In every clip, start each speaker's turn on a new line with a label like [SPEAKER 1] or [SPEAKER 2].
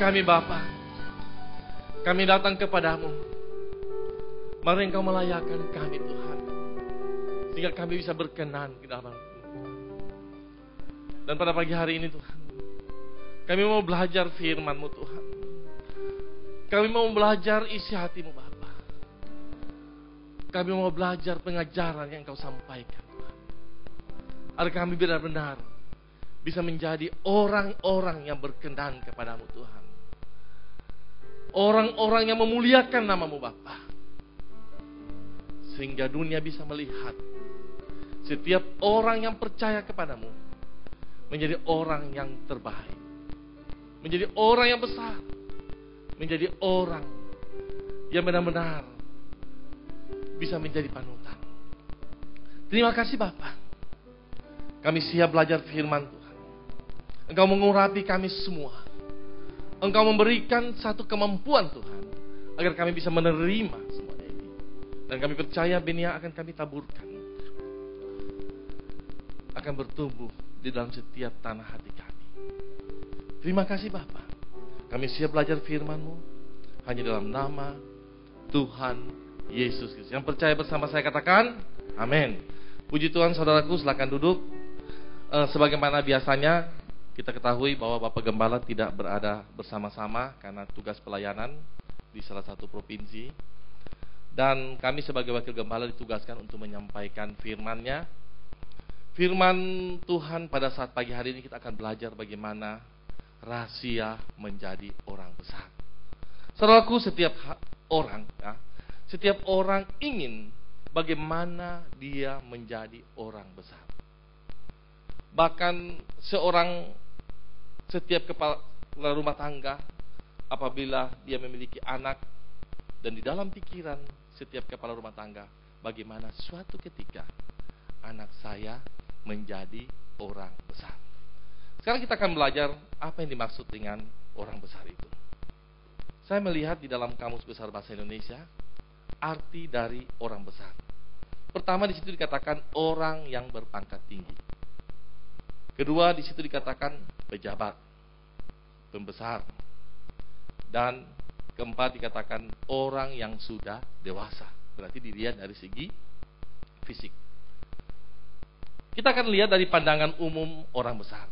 [SPEAKER 1] Kami Bapa, kami datang kepadamu. Mari Engkau melayakkan kami Tuhan, sehingga kami bisa berkenan di dalam-Mu. Dan pada pagi hari ini Tuhan, kami mau belajar firman-Mu Tuhan. Kami mau belajar isi hati-Mu Bapa. Kami mau belajar pengajaran yang Engkau sampaikan Tuhan. Agar kami benar-benar bisa menjadi orang-orang yang berkenan kepadamu Tuhan. Orang-orang yang memuliakan nama-Mu Bapa. Sehingga dunia bisa melihat setiap orang yang percaya kepadamu menjadi orang yang terbaik, menjadi orang yang besar, menjadi orang yang benar-benar bisa menjadi panutan. Terima kasih Bapa. Kami siap belajar firman Tuhan. Engkau mengurapi kami semua. Engkau memberikan satu kemampuan Tuhan, agar kami bisa menerima semuanya ini. Dan kami percaya benih yang akan kami taburkan akan bertumbuh di dalam setiap tanah hati kami. Terima kasih Bapa. Kami siap belajar firman-Mu hanya dalam nama Tuhan Yesus Kristus. Yang percaya bersama saya katakan, amin. Puji Tuhan saudaraku, silakan duduk. Sebagaimana biasanya, kita ketahui bahwa Bapak Gembala tidak berada bersama-sama karena tugas pelayanan di salah satu provinsi. Dan kami sebagai wakil gembala ditugaskan untuk menyampaikan firman-Nya. Firman Tuhan pada saat pagi hari ini kita akan belajar bagaimana rahasia menjadi orang besar. Saudaraku, setiap orang ingin bagaimana dia menjadi orang besar. Bahkan setiap kepala rumah tangga, apabila dia memiliki anak, dan di dalam pikiran setiap kepala rumah tangga, bagaimana suatu ketika anak saya menjadi orang besar. Sekarang kita akan belajar apa yang dimaksud dengan orang besar itu. Saya melihat di dalam Kamus Besar Bahasa Indonesia arti dari orang besar. Pertama, di situ dikatakan orang yang berpangkat tinggi. Kedua, di situ dikatakan pejabat, pembesar. Dan keempat, dikatakan orang yang sudah dewasa. Berarti dilihat dari segi fisik. Kita akan lihat dari pandangan umum orang besar.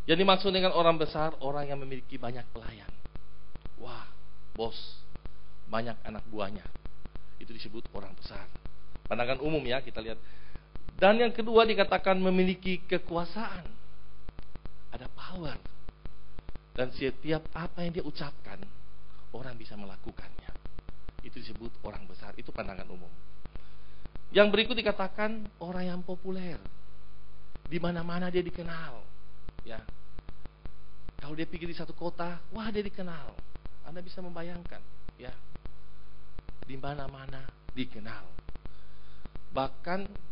[SPEAKER 1] Yang dimaksud dengan orang besar, orang yang memiliki banyak pelayan. Wah, bos, banyak anak buahnya. Itu disebut orang besar. Pandangan umum ya, kita lihat. Dan yang kedua dikatakan memiliki kekuasaan. Ada power. Dan setiap apa yang dia ucapkan, orang bisa melakukannya. Itu disebut orang besar. Itu pandangan umum. Yang berikut dikatakan orang yang populer. Di mana-mana dia dikenal. Ya. Kalau dia pergi di satu kota, wah dia dikenal. Anda bisa membayangkan, ya. Di mana-mana dikenal. Bahkan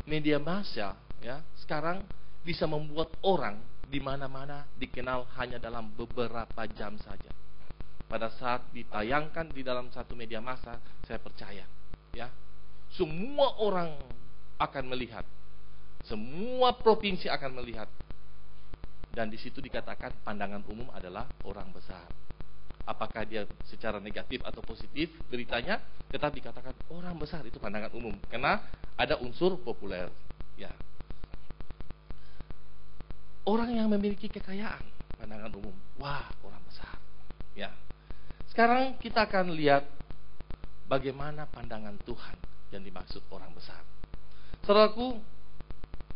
[SPEAKER 1] media massa ya sekarang bisa membuat orang di mana-mana dikenal hanya dalam beberapa jam saja. Pada saat ditayangkan di dalam satu media massa, saya percaya ya, semua orang akan melihat. Semua provinsi akan melihat. Dan di situ dikatakan pandangan umum adalah orang besar. Apakah dia secara negatif atau positif beritanya, tetap dikatakan orang besar, itu pandangan umum. Karena ada unsur populer. Ya. Orang yang memiliki kekayaan, pandangan umum. Wah, orang besar. Ya. Sekarang kita akan lihat bagaimana pandangan Tuhan yang dimaksud orang besar. Saudaraku,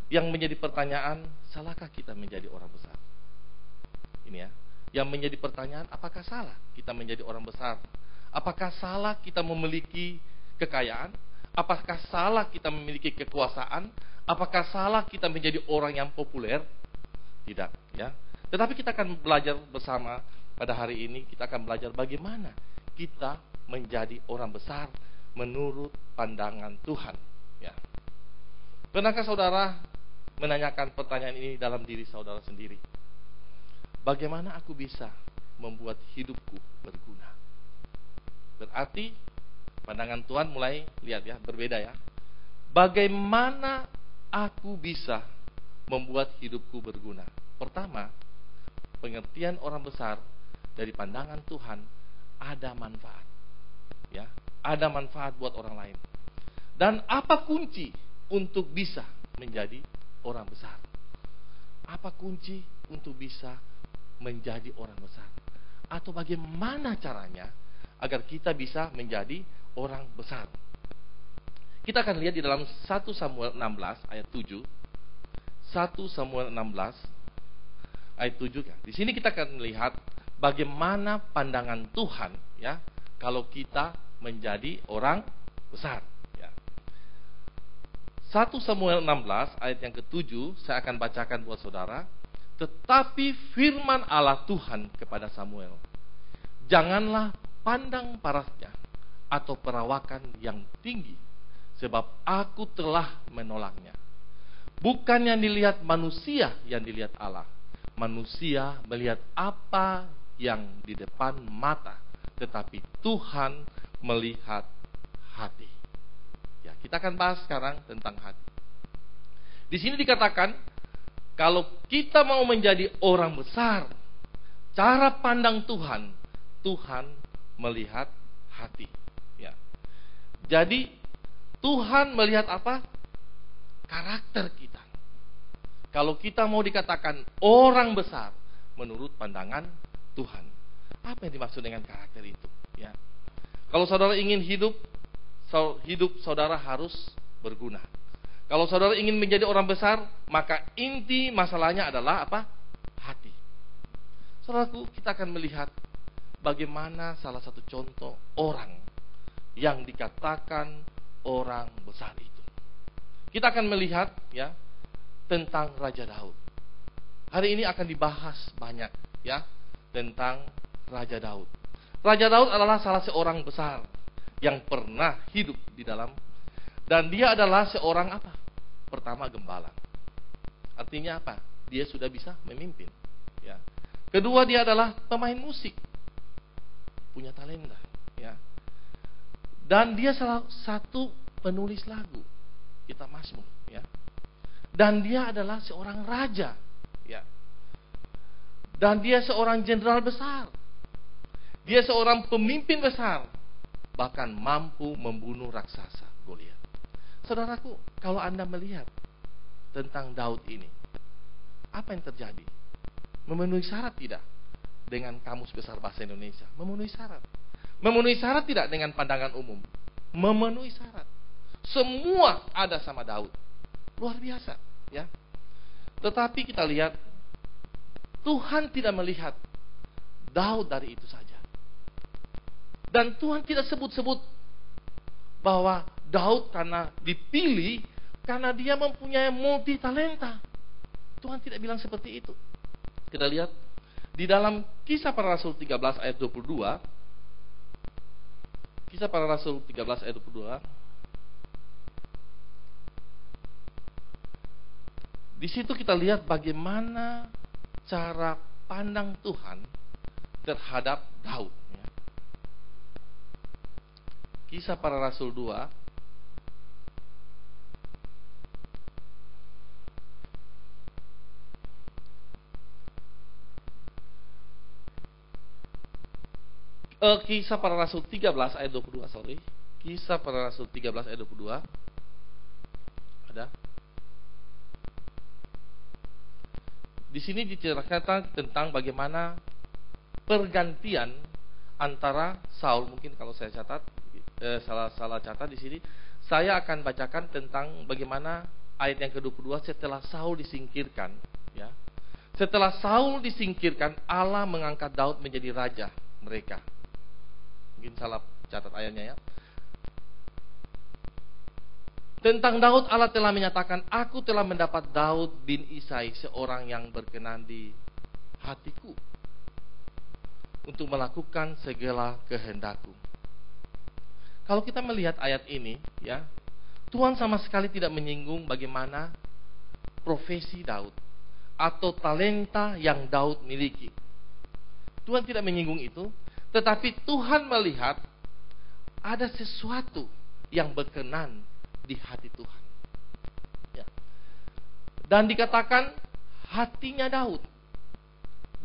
[SPEAKER 1] yang menjadi pertanyaan, salahkah kita menjadi orang besar? Ini ya, yang menjadi pertanyaan, apakah salah kita menjadi orang besar? Apakah salah kita memiliki kekayaan? Apakah salah kita memiliki kekuasaan? Apakah salah kita menjadi orang yang populer? Tidak, ya. Tetapi kita akan belajar bersama pada hari ini, kita akan belajar bagaimana kita menjadi orang besar menurut pandangan Tuhan, ya. Pernahkah saudara menanyakan pertanyaan ini dalam diri saudara sendiri? Bagaimana aku bisa membuat hidupku berguna? Berarti pandangan Tuhan mulai lihat ya, berbeda ya. Bagaimana aku bisa membuat hidupku berguna? Pertama, pengertian orang besar dari pandangan Tuhan ada manfaat. Ya, ada manfaat buat orang lain. Dan apa kunci untuk bisa menjadi orang besar? Apa kunci untuk bisa menjadi orang besar? Atau bagaimana caranya agar kita bisa menjadi orang besar? Kita akan lihat di dalam 1 Samuel 16 ayat 7. 1 Samuel 16 ayat 7 kan. Di sini kita akan melihat bagaimana pandangan Tuhan ya kalau kita menjadi orang besar ya. 1 Samuel 16 ayat yang ke-7 saya akan bacakan buat saudara. Tetapi firman Allah Tuhan kepada Samuel, janganlah pandang parasnya atau perawakan yang tinggi, sebab aku telah menolaknya. Bukan yang dilihat manusia yang dilihat Allah. Manusia melihat apa yang di depan mata, tetapi Tuhan melihat hati. Ya, kita akan bahas sekarang tentang hati. Di sini dikatakan, kalau kita mau menjadi orang besar, cara pandang Tuhan, Tuhan melihat hati. Ya. Jadi Tuhan melihat apa? Karakter kita. Kalau kita mau dikatakan orang besar menurut pandangan Tuhan, apa yang dimaksud dengan karakter itu? Ya. Kalau saudara ingin hidup saudara harus berguna. Kalau saudara ingin menjadi orang besar, maka inti masalahnya adalah apa? Hati. Saudaraku, kita akan melihat bagaimana salah satu contoh orang yang dikatakan orang besar itu. Kita akan melihat ya tentang Raja Daud. Hari ini akan dibahas banyak ya tentang Raja Daud. Raja Daud adalah salah seorang besar yang pernah hidup di dalam, dan dia adalah seorang apa? Pertama, gembala. Artinya apa? Dia sudah bisa memimpin. Ya. Kedua, dia adalah pemain musik, punya talenta. Ya. Dan dia salah satu penulis lagu, kita Mazmur. Ya. Dan dia adalah seorang raja. Ya. Dan dia seorang jenderal besar. Dia seorang pemimpin besar, bahkan mampu membunuh raksasa Goliat. Saudaraku, kalau Anda melihat tentang Daud ini, apa yang terjadi? Memenuhi syarat tidak dengan Kamus Besar Bahasa Indonesia? Memenuhi syarat. Memenuhi syarat tidak dengan pandangan umum? Memenuhi syarat. Semua ada sama Daud. Luar biasa, ya. Tetapi kita lihat Tuhan tidak melihat Daud dari itu saja. Dan Tuhan tidak sebut-sebut bahwa Daud karena dipilih, karena dia mempunyai multi talenta. Tuhan tidak bilang seperti itu. Kita lihat di dalam Kisah Para Rasul 13 ayat 22. Kisah Para Rasul 13 ayat 22. Di situ kita lihat bagaimana cara pandang Tuhan terhadap Daud. Kisah Para Rasul 2 Kisah Para Rasul 13 ayat 22, sorry. Kisah Para Rasul 13 ayat 22. Ada? Di sini diceritakan tentang bagaimana pergantian antara Saul, mungkin kalau saya catat salah catat di sini. Saya akan bacakan tentang bagaimana ayat yang ke-22, setelah Saul disingkirkan, ya. Setelah Saul disingkirkan, Allah mengangkat Daud menjadi raja mereka. Mungkin salah catat ayatnya ya. Tentang Daud, Allah telah menyatakan, aku telah mendapat Daud bin Isai, seorang yang berkenan di hatiku, untuk melakukan segala kehendakku. Kalau kita melihat ayat ini, ya, Tuhan sama sekali tidak menyinggung bagaimana profesi Daud atau talenta yang Daud miliki. Tuhan tidak menyinggung itu, tetapi Tuhan melihat ada sesuatu yang berkenan di hati Tuhan. Ya. Dan dikatakan hatinya Daud.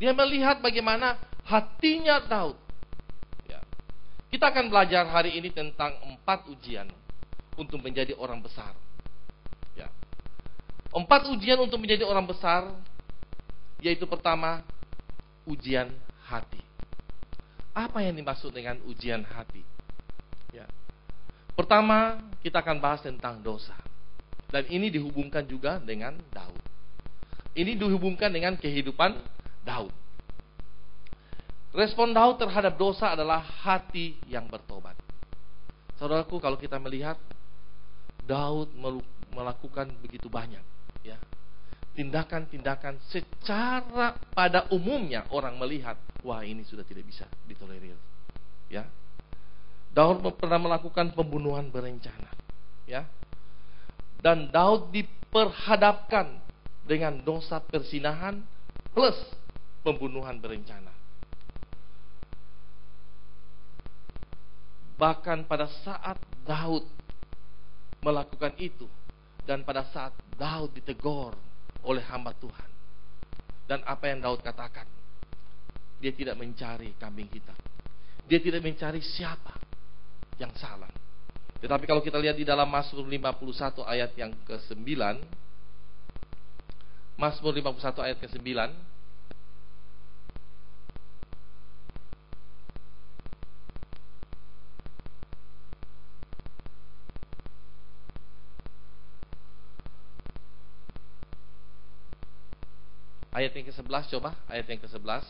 [SPEAKER 1] Dia melihat bagaimana hatinya Daud. Ya. Kita akan belajar hari ini tentang 4 ujian untuk menjadi orang besar. Ya. 4 ujian untuk menjadi orang besar, yaitu pertama, ujian hati. Apa yang dimaksud dengan ujian hati? Ya. Pertama, kita akan bahas tentang dosa. Dan ini dihubungkan juga dengan Daud. Ini dihubungkan dengan kehidupan Daud. Respon Daud terhadap dosa adalah hati yang bertobat. Saudaraku, kalau kita melihat Daud melakukan begitu banyak, ya, tindakan-tindakan secara pada umumnya orang melihat, wah, ini sudah tidak bisa ditolerir. Ya, Daud pernah melakukan pembunuhan berencana, ya, dan Daud diperhadapkan dengan dosa perzinahan plus pembunuhan berencana. Bahkan pada saat Daud melakukan itu, dan pada saat Daud ditegur oleh hamba Tuhan, dan apa yang Daud katakan, dia tidak mencari kambing hitam, dia tidak mencari siapa yang salah. Tetapi kalau kita lihat di dalam Mazmur 51 ayat yang ke-9, Mazmur 51 ayat ke-9, ayat yang ke-11, coba ayat yang ke-11.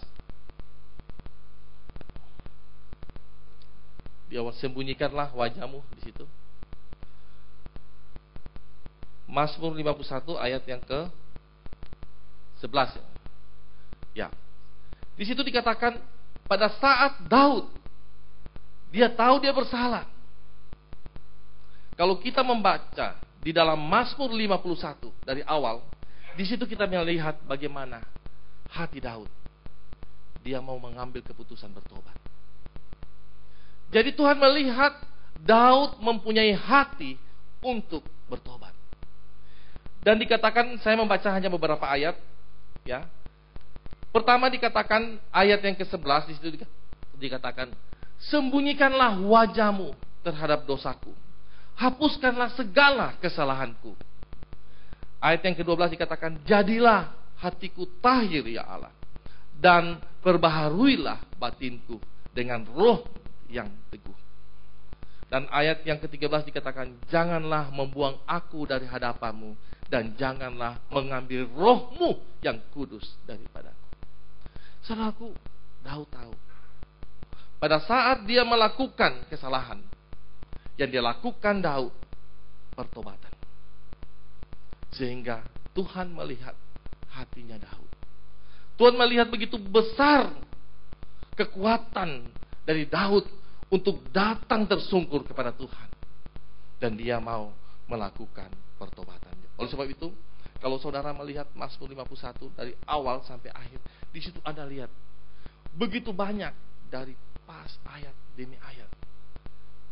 [SPEAKER 1] Dia sembunyikanlah wajahmu di situ. Mazmur 51 ayat yang ke-11. Ya. Di situ dikatakan pada saat Daud dia tahu dia bersalah. Kalau kita membaca di dalam Mazmur 51 dari awal, di situ kita melihat bagaimana hati Daud. Dia mau mengambil keputusan bertobat. Jadi Tuhan melihat Daud mempunyai hati untuk bertobat. Dan dikatakan, saya membaca hanya beberapa ayat, ya. Pertama dikatakan ayat yang ke-11, di situ dikatakan, sembunyikanlah wajahmu terhadap dosaku, hapuskanlah segala kesalahanku. Ayat yang ke-12 dikatakan, jadilah hatiku tahir ya Allah, dan perbaharuilah batinku dengan roh yang teguh. Dan ayat yang ke-13 dikatakan, janganlah membuang aku dari hadapanmu, dan janganlah mengambil rohmu yang kudus daripadaku. Saudaraku, Daud tahu pada saat dia melakukan kesalahan, yang dia lakukan Daud pertobatan. Sehingga Tuhan melihat hatinya Daud. Tuhan melihat begitu besar kekuatan dari Daud untuk datang tersungkur kepada Tuhan, dan dia mau melakukan pertobatannya. Oleh sebab itu, kalau saudara melihat Mazmur 51 dari awal sampai akhir, di situ Anda lihat begitu banyak dari pas ayat demi ayat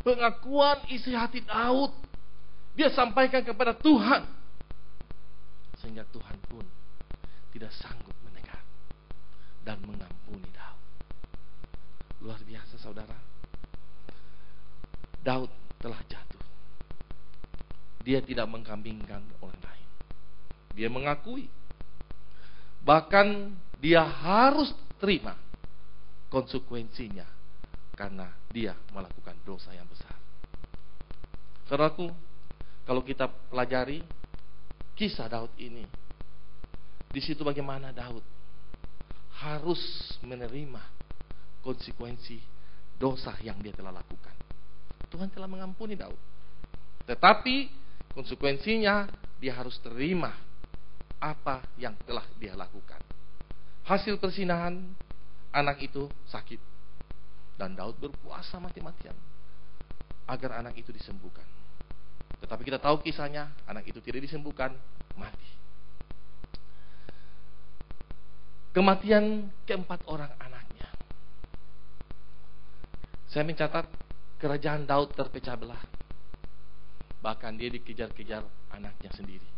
[SPEAKER 1] pengakuan isi hati Daud. Dia sampaikan kepada Tuhan, sehingga Tuhan pun tidak sanggup mendengar dan mengampuni Daud. Luar biasa, saudara. Daud telah jatuh. Dia tidak mengkambingkan orang lain. Dia mengakui. Bahkan dia harus terima konsekuensinya karena dia melakukan dosa yang besar. Saudaraku, kalau kita pelajari kisah Daud ini, di situ bagaimana Daud harus menerima konsekuensi dosa yang dia telah lakukan. Tuhan telah mengampuni Daud, tetapi konsekuensinya dia harus terima apa yang telah dia lakukan. Hasil persinahan, anak itu sakit, dan Daud berpuasa mati-matian agar anak itu disembuhkan. Tetapi kita tahu kisahnya, anak itu tidak disembuhkan, mati. Kematian keempat orang anaknya. Saya mencatat kerajaan Daud terpecah belah. Bahkan dia dikejar-kejar anaknya sendiri.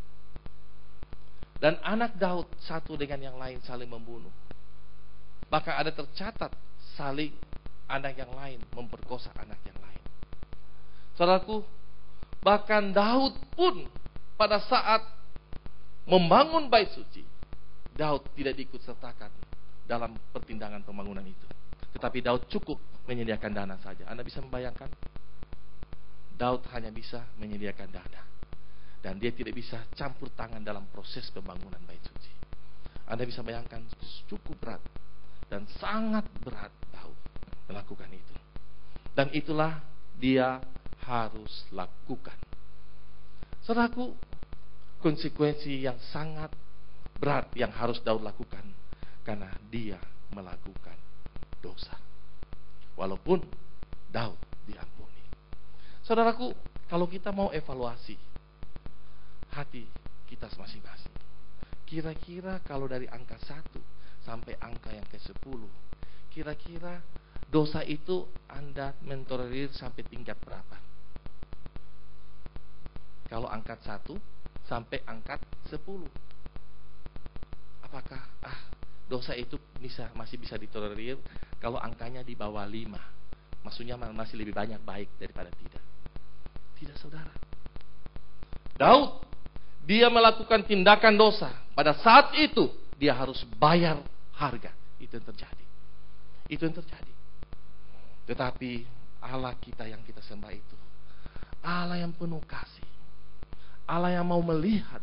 [SPEAKER 1] Dan anak Daud satu dengan yang lain saling membunuh. Bahkan ada tercatat saling anak yang lain memperkosa anak yang lain. Saudaraku, bahkan Daud pun pada saat membangun bait suci, Daud tidak diikut sertakan dalam pertindakan pembangunan itu. Tetapi Daud cukup menyediakan dana saja. Anda bisa membayangkan? Daud hanya bisa menyediakan dana. Dan dia tidak bisa campur tangan dalam proses pembangunan bait suci. Anda bisa bayangkan cukup berat dan sangat berat Daud melakukan itu. Dan itulah dia harus lakukan. Saudaraku, konsekuensi yang sangat berat yang harus Daud lakukan karena dia melakukan dosa. Walaupun Daud diampuni. Saudaraku, kalau kita mau evaluasi hati kita masing-masing, kira-kira kalau dari angka 1 sampai angka yang ke-10, kira-kira dosa itu Anda mentolerir sampai tingkat berapa? Kalau angkat 1 sampai angkat 10, apakah dosa itu masih bisa ditolerir kalau angkanya di bawah 5? Maksudnya masih lebih banyak baik daripada tidak. Tidak, saudara. Daud, dia melakukan tindakan dosa. Pada saat itu dia harus bayar harga. Itu yang terjadi. Itu yang terjadi. Tetapi Allah kita yang kita sembah itu Allah yang penuh kasih, Allah yang mau melihat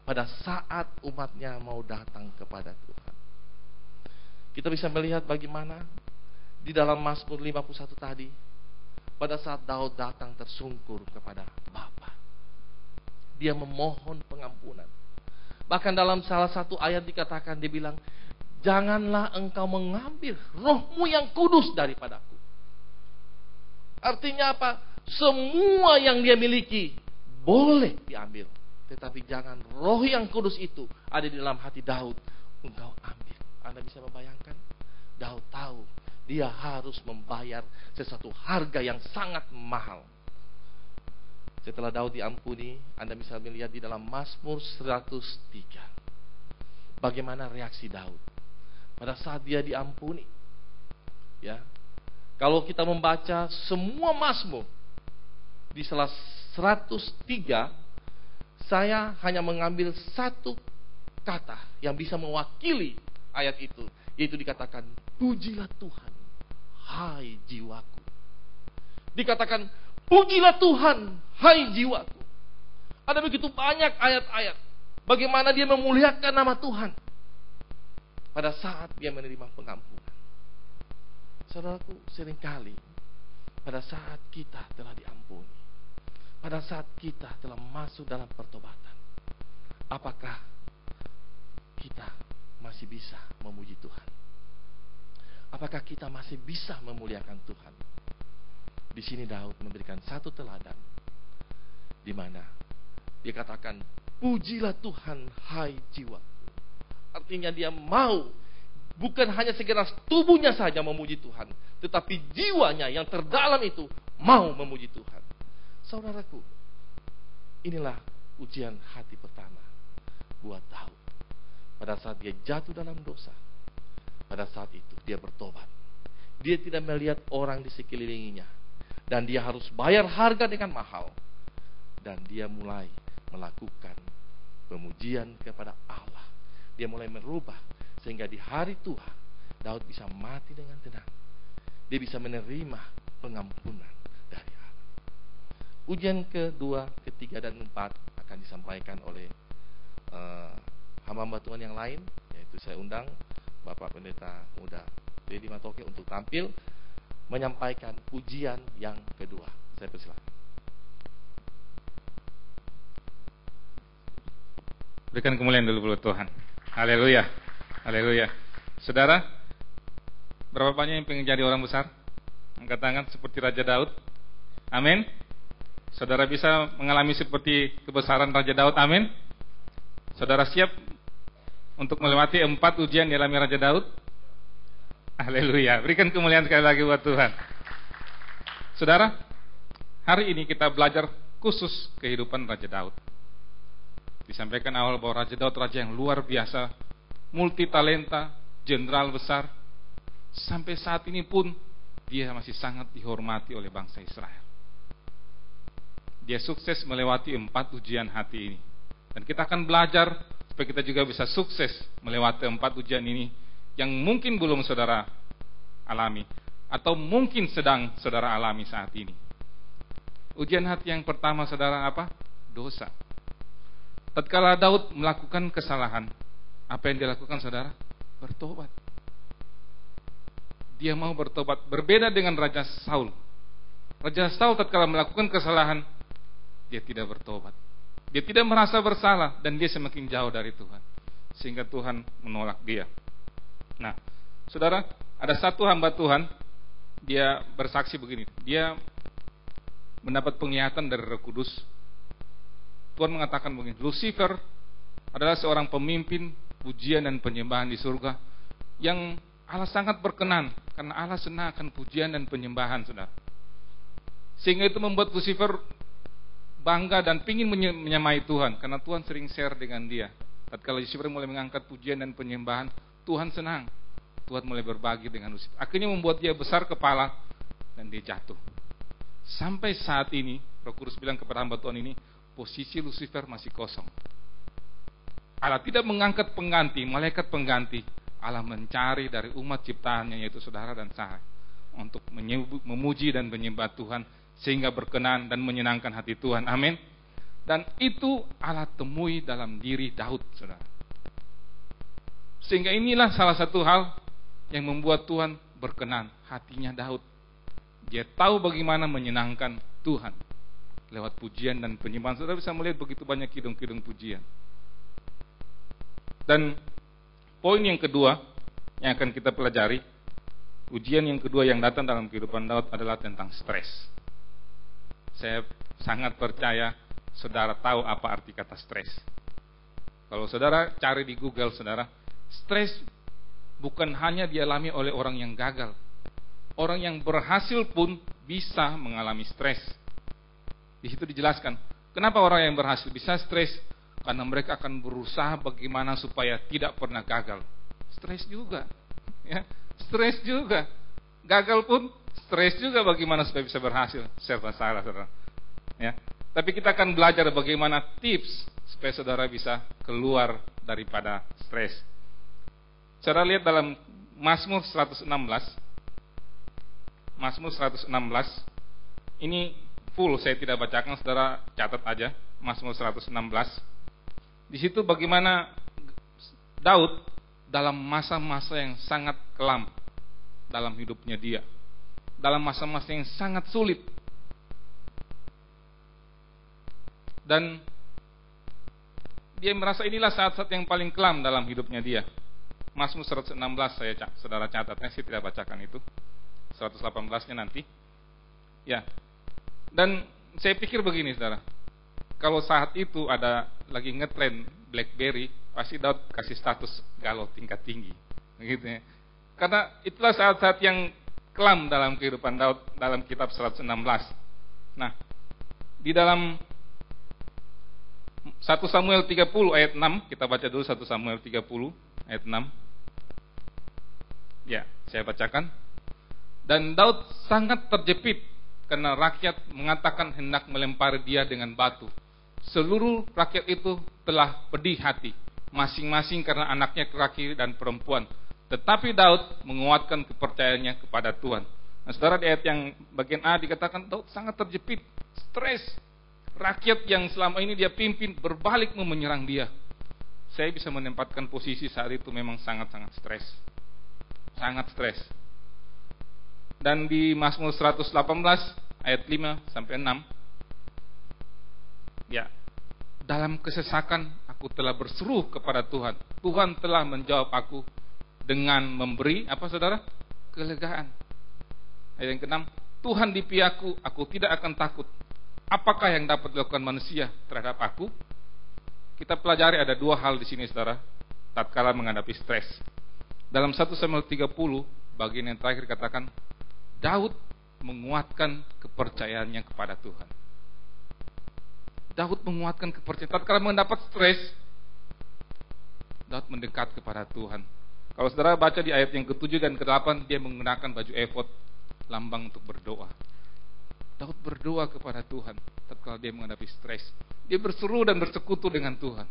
[SPEAKER 1] pada saat umatnya mau datang kepada Tuhan. Kita bisa melihat bagaimana di dalam Mazmur 51 tadi, pada saat Daud datang tersungkur kepada Bapa, dia memohon pengampunan. Bahkan dalam salah satu ayat dikatakan, dia bilang, janganlah engkau mengambil rohmu yang kudus daripadaku. Artinya apa? Semua yang dia miliki boleh diambil, tetapi jangan roh yang kudus itu ada di dalam hati Daud engkau ambil. Anda bisa membayangkan? Daud tahu dia harus membayar sesuatu harga yang sangat mahal. Setelah Daud diampuni, Anda bisa melihat di dalam Mazmur 103 bagaimana reaksi Daud pada saat dia diampuni. Ya, kalau kita membaca semua Mazmur di salah 103, saya hanya mengambil satu kata yang bisa mewakili ayat itu, yaitu dikatakan, pujilah Tuhan, hai jiwaku. Dikatakan, pujilah Tuhan, hai jiwaku. Ada begitu banyak ayat-ayat bagaimana dia memuliakan nama Tuhan pada saat dia menerima pengampunan. Saudaraku, seringkali pada saat kita telah diampuni, pada saat kita telah masuk dalam pertobatan, apakah kita masih bisa memuji Tuhan? Apakah kita masih bisa memuliakan Tuhan? Di sini Daud memberikan satu teladan, di mana dia katakan, pujilah Tuhan, hai jiwaku. Artinya dia mau, bukan hanya sekedar tubuhnya saja memuji Tuhan, tetapi jiwanya yang terdalam itu mau memuji Tuhan. Saudaraku, inilah ujian hati pertama buat Daud. Pada saat dia jatuh dalam dosa, pada saat itu dia bertobat. Dia tidak melihat orang di sekelilinginya, dan dia harus bayar harga dengan mahal. Dan dia mulai melakukan pemujian kepada Allah. Dia mulai merubah, sehingga di hari Tuhan Daud bisa mati dengan tenang. Dia bisa menerima pengampunan dari Allah. Ujian kedua, ketiga, dan keempat akan disampaikan oleh hamba-hamba Tuhan yang lain, yaitu saya undang Bapak Pendeta Muda Dedi Matoke untuk tampil menyampaikan pujian yang kedua. Saya persilakan.
[SPEAKER 2] Berikan kemuliaan dulu buat Tuhan. Haleluya. Haleluya. Saudara, berapa banyak yang pengen jadi orang besar? Angkat tangan seperti Raja Daud. Amin. Saudara bisa mengalami seperti kebesaran Raja Daud. Amin. Saudara siap untuk melewati 4 ujian yang dialami Raja Daud? Haleluya. Berikan kemuliaan sekali lagi buat Tuhan. Saudara, hari ini kita belajar khusus kehidupan Raja Daud. Disampaikan awal bahwa Raja Daud raja yang luar biasa, multi talenta, jenderal besar. Sampai saat ini pun dia masih sangat dihormati oleh bangsa Israel. Dia sukses melewati 4 ujian hati ini. Dan kita akan belajar supaya kita juga bisa sukses melewati 4 ujian ini yang mungkin belum saudara alami atau mungkin sedang saudara alami saat ini. Ujian hati yang pertama saudara apa? Dosa. Tatkala Daud melakukan kesalahan, apa yang dia lakukan saudara? Bertobat. Dia mau bertobat. Berbeda dengan Raja Saul. Raja Saul tatkala melakukan kesalahan, dia tidak bertobat. Dia tidak merasa bersalah dan dia semakin jauh dari Tuhan, sehingga Tuhan menolak dia. Nah, saudara, ada satu hamba Tuhan, dia bersaksi begini. Dia mendapat penglihatan dari Roh Kudus. Tuhan mengatakan begini, Lucifer adalah seorang pemimpin pujian dan penyembahan di surga yang Allah sangat berkenan, karena Allah senang akan pujian dan penyembahan, saudara. Sehingga itu membuat Lucifer bangga dan ingin menyamai Tuhan, karena Tuhan sering share dengan dia. Tatkala Lucifer mulai mengangkat pujian dan penyembahan, Tuhan senang. Tuhan mulai berbagi dengan Lucifer. Akhirnya membuat dia besar kepala dan dia jatuh. Sampai saat ini, Roh Kudus bilang kepada hamba Tuhan ini, posisi Lucifer masih kosong. Allah tidak mengangkat pengganti, malaikat pengganti. Allah mencari dari umat ciptaannya, yaitu saudara dan saya, untuk memuji dan menyembah Tuhan, sehingga berkenan dan menyenangkan hati Tuhan. Amin. Dan itu Allah temui dalam diri Daud, saudara. Sehingga inilah salah satu hal yang membuat Tuhan berkenan hatinya Daud. Dia tahu bagaimana menyenangkan Tuhan lewat pujian dan penyembahan. Saudara bisa melihat begitu banyak kidung-kidung pujian. Dan poin yang kedua yang akan kita pelajari, ujian yang kedua yang datang dalam kehidupan Daud adalah tentang stres. Saya sangat percaya saudara tahu apa arti kata stres. Kalau saudara cari di Google, saudara, stres bukan hanya dialami oleh orang yang gagal. Orang yang berhasil pun bisa mengalami stres. Di situ dijelaskan, kenapa orang yang berhasil bisa stres? Karena mereka akan berusaha bagaimana supaya tidak pernah gagal. Stres juga, ya, stres juga. Gagal pun stres juga bagaimana supaya bisa berhasil. Serba salah, saudara. Ya, tapi kita akan belajar bagaimana tips supaya saudara bisa keluar daripada stres. Saudara lihat dalam Mazmur 116. Mazmur 116. Ini full saya tidak bacakan, saudara catat aja. Mazmur 116. Di situ bagaimana Daud dalam masa-masa yang sangat kelam dalam hidupnya dia, dalam masa-masa yang sangat sulit, dan dia merasa inilah saat-saat yang paling kelam dalam hidupnya dia. Mazmur 116 saudara catat, saya tidak bacakan itu. 118-nya nanti. Ya. Dan saya pikir begini, saudara. Kalau saat itu ada lagi ngetren BlackBerry, pasti Daud kasih status galau tingkat tinggi, begitu ya. Karena itulah saat-saat yang kelam dalam kehidupan Daud dalam kitab 116. Nah, di dalam 1 Samuel 30 ayat 6, kita baca dulu 1 Samuel 30 ayat 6. Ya, saya bacakan. Dan Daud sangat terjepit karena rakyat mengatakan hendak melempari dia dengan batu. Seluruh rakyat itu telah pedih hati, masing-masing karena anaknya laki dan perempuan. Tetapi Daud menguatkan kepercayaannya kepada Tuhan. Nah, saudara, di ayat yang bagian A dikatakan Daud sangat terjepit, stres. Rakyat yang selama ini dia pimpin berbalik menyerang dia. saya bisa menempatkan posisi saat itu memang sangat-sangat stres. Sangat stres. Dan di Mazmur 118 ayat 5 sampai 6, ya, dalam kesesakan aku telah berseru kepada Tuhan. Tuhan telah menjawab aku dengan memberi apa saudara? Kelegaan. Ayat yang ke-6, Tuhan di pihakku, aku tidak akan takut. Apakah yang dapat dilakukan manusia terhadap aku? Kita pelajari ada dua hal di sini saudara, tatkala menghadapi stres. Dalam 1 Samuel 30 bagian yang terakhir katakan, Daud menguatkan kepercayaannya kepada Tuhan. Daud menguatkan kepercayaan. Tatkala mendapat stres, Daud mendekat kepada Tuhan. Kalau saudara baca di ayat yang ke-7 dan ke-8, dia menggunakan baju efod, lambang untuk berdoa. Daud berdoa kepada Tuhan tatkala dia menghadapi stres. Dia berseru dan bersekutu dengan Tuhan.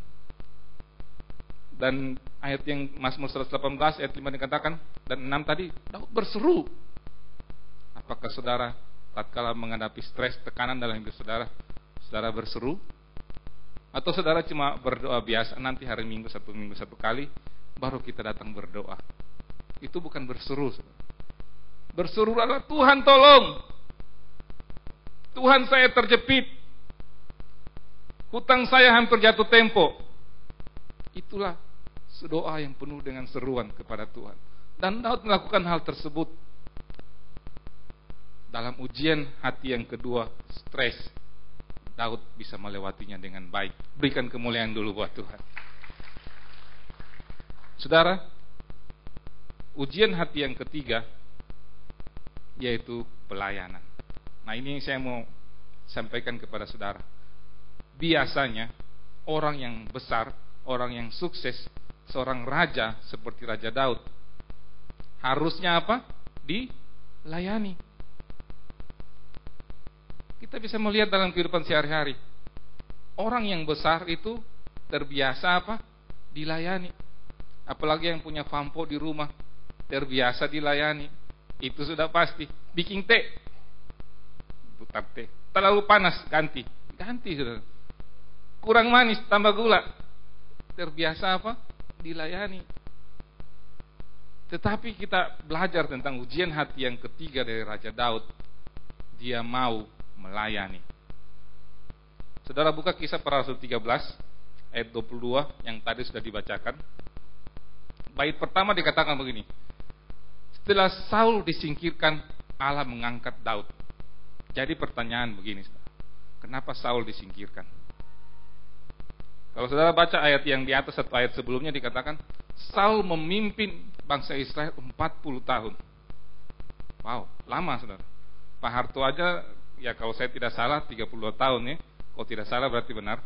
[SPEAKER 2] Dan ayat yang Mazmur 118 ayat 5 dikatakan, dan 6 tadi, Daud berseru. Apakah saudara tatkala menghadapi stres, tekanan dalam hidup saudara, saudara berseru? Atau saudara cuma berdoa biasa, nanti hari Minggu satu kali, baru kita datang berdoa? Itu bukan berseru. Berseru adalah, Tuhan tolong, Tuhan saya terjepit, hutang saya hampir jatuh tempo. Itulah doa yang penuh dengan seruan kepada Tuhan. Dan Daud melakukan hal tersebut dalam ujian hati yang kedua, stres. Daud bisa melewatinya dengan baik. Berikan kemuliaan dulu buat Tuhan. Saudara, ujian hati yang ketiga yaitu pelayanan. Nah, ini saya mau sampaikan kepada saudara. Biasanya orang yang besar, orang yang sukses, seorang raja seperti Raja Daud, harusnya apa? Dilayani. Kita bisa melihat dalam kehidupan sehari-hari, orang yang besar itu terbiasa apa? Dilayani. Apalagi yang punya fampo di rumah, terbiasa dilayani. Itu sudah pasti. Bikin teh, putar teh, terlalu panas, ganti sudah. Kurang manis, tambah gula. Terbiasa apa? Dilayani. Tetapi kita belajar tentang ujian hati yang ketiga dari Raja Daud. Dia mau melayani. Saudara buka Kisah Para Rasul 13 ayat 22 yang tadi sudah dibacakan. Bait pertama dikatakan begini, setelah Saul disingkirkan, Allah mengangkat Daud. Jadi pertanyaan begini, kenapa Saul disingkirkan? Kalau saudara baca ayat yang di atas, satu ayat sebelumnya dikatakan, Saul memimpin bangsa Israel 40 tahun. Wow, lama saudara. Pak Harto aja, ya kalau saya tidak salah 32 tahun ya. Kalau tidak salah berarti benar.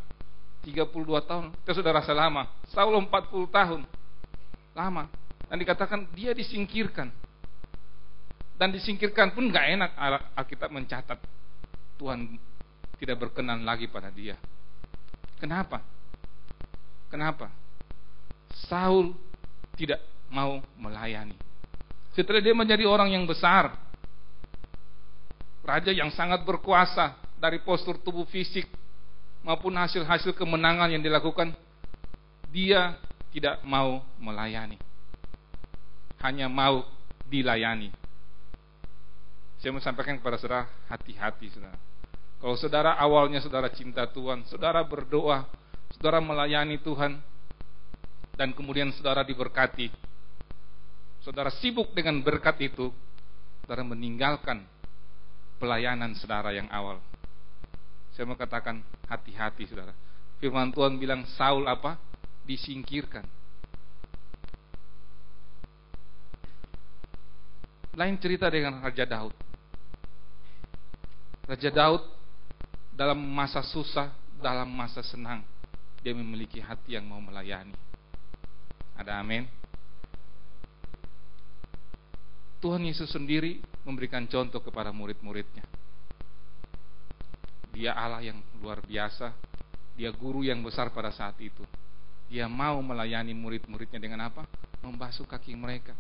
[SPEAKER 2] 32 tahun, itu sudah rasa lama. Saul 40 tahun, lama. Dan dikatakan dia disingkirkan. Dan disingkirkan pun gak enak. Alkitab mencatat Tuhan tidak berkenan lagi pada dia. Kenapa? Saul tidak mau melayani. Setelah dia menjadi orang yang besar, raja yang sangat berkuasa, dari postur tubuh fisik maupun hasil-hasil kemenangan yang dilakukan, dia tidak mau melayani, hanya mau dilayani. Saya mau sampaikan kepada saudara, hati-hati saudara. Kalau saudara awalnya saudara cinta Tuhan, saudara berdoa, saudara melayani Tuhan, dan kemudian saudara diberkati, saudara sibuk dengan berkat itu, saudara meninggalkan pelayanan saudara yang awal. Saya mau katakan, hati-hati saudara. Firman Tuhan bilang Saul apa? Disingkirkan. Lain cerita dengan Raja Daud. Raja Daud dalam masa susah, dalam masa senang, dia memiliki hati yang mau melayani. Ada amin? Tuhan Yesus sendiri memberikan contoh kepada murid-muridnya. Dia Allah yang luar biasa, dia guru yang besar pada saat itu. Dia mau melayani murid-muridnya dengan apa? Membasuh kaki mereka.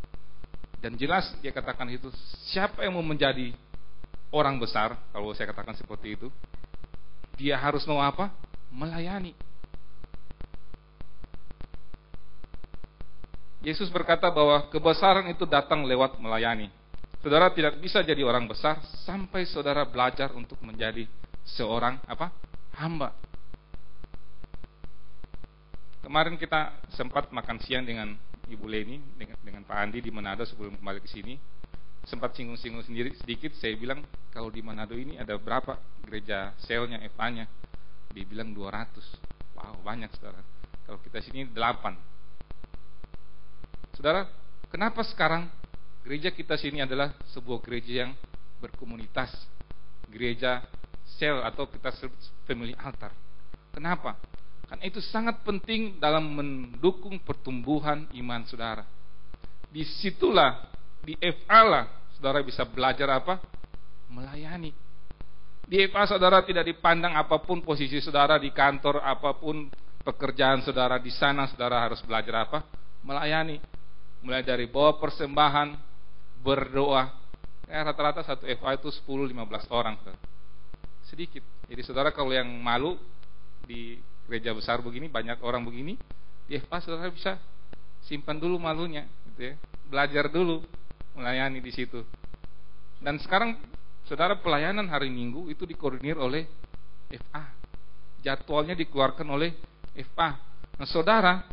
[SPEAKER 2] Dan jelas dia katakan itu, siapa yang mau menjadi orang besar, kalau saya katakan seperti itu, dia harus mau apa? Melayani. Yesus berkata bahwa kebesaran itu datang lewat melayani. Saudara tidak bisa jadi orang besar sampai saudara belajar untuk menjadi seorang hamba. Kemarin kita sempat makan siang dengan Ibu Leni, dengan Pak Andi di Manado sebelum kembali ke sini. Sempat singgung-singgung sendiri sedikit, saya bilang kalau di Manado ini ada berapa gereja selnya, FA-nya? Dibilang 200. Wow, banyak saudara. Kalau kita sini 8. Saudara, kenapa sekarang gereja kita sini adalah sebuah gereja yang berkomunitas, gereja sel atau kita sebut family altar? Kenapa? Karena itu sangat penting dalam mendukung pertumbuhan iman saudara. Disitulah, di FA lah, saudara bisa belajar melayani. Di FA saudara tidak dipandang apapun posisi saudara di kantor, apapun pekerjaan saudara, di sana saudara harus belajar melayani. Mulai dari bawa persembahan, berdoa. Rata-rata satu FA itu 10-15 orang. Sedikit. Jadi saudara kalau yang malu di gereja besar begini, banyak orang begini, di FA saudara bisa simpan dulu malunya, gitu ya. Belajar dulu melayani di situ. Dan sekarang saudara pelayanan hari Minggu itu dikoordinir oleh FA. Jadwalnya dikeluarkan oleh FA. Nah saudara,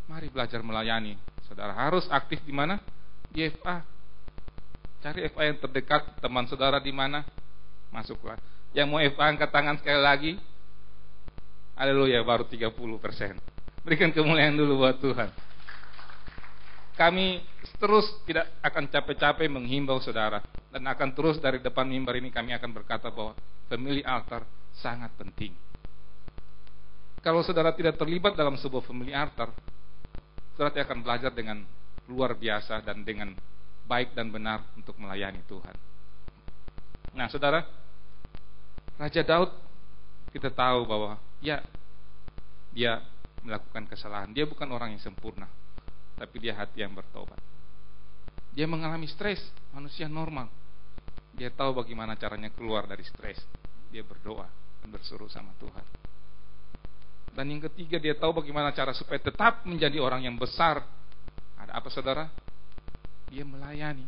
[SPEAKER 2] mari belajar melayani. Saudara harus aktif di mana? Di FA. Cari FA yang terdekat, teman saudara di mana? Masuklah. Yang mau FA angkat tangan sekali lagi. Haleluya, baru 30%. Berikan kemuliaan dulu buat Tuhan. Kami terus tidak akan capek-capek menghimbau saudara, dan akan terus dari depan mimbar ini kami akan berkata bahwa family altar sangat penting. Kalau saudara tidak terlibat dalam sebuah family altar, saudara akan belajar dengan luar biasa dan dengan baik dan benar untuk melayani Tuhan. Nah saudara, Raja Daud kita tahu bahwa ya, dia melakukan kesalahan. Dia bukan orang yang sempurna, tapi dia hati yang bertobat. Dia mengalami stres, manusia normal. Dia tahu bagaimana caranya keluar dari stres. Dia berdoa dan berseru sama Tuhan. Dan yang ketiga, dia tahu bagaimana cara supaya tetap menjadi orang yang besar. Ada apa saudara? Dia melayani.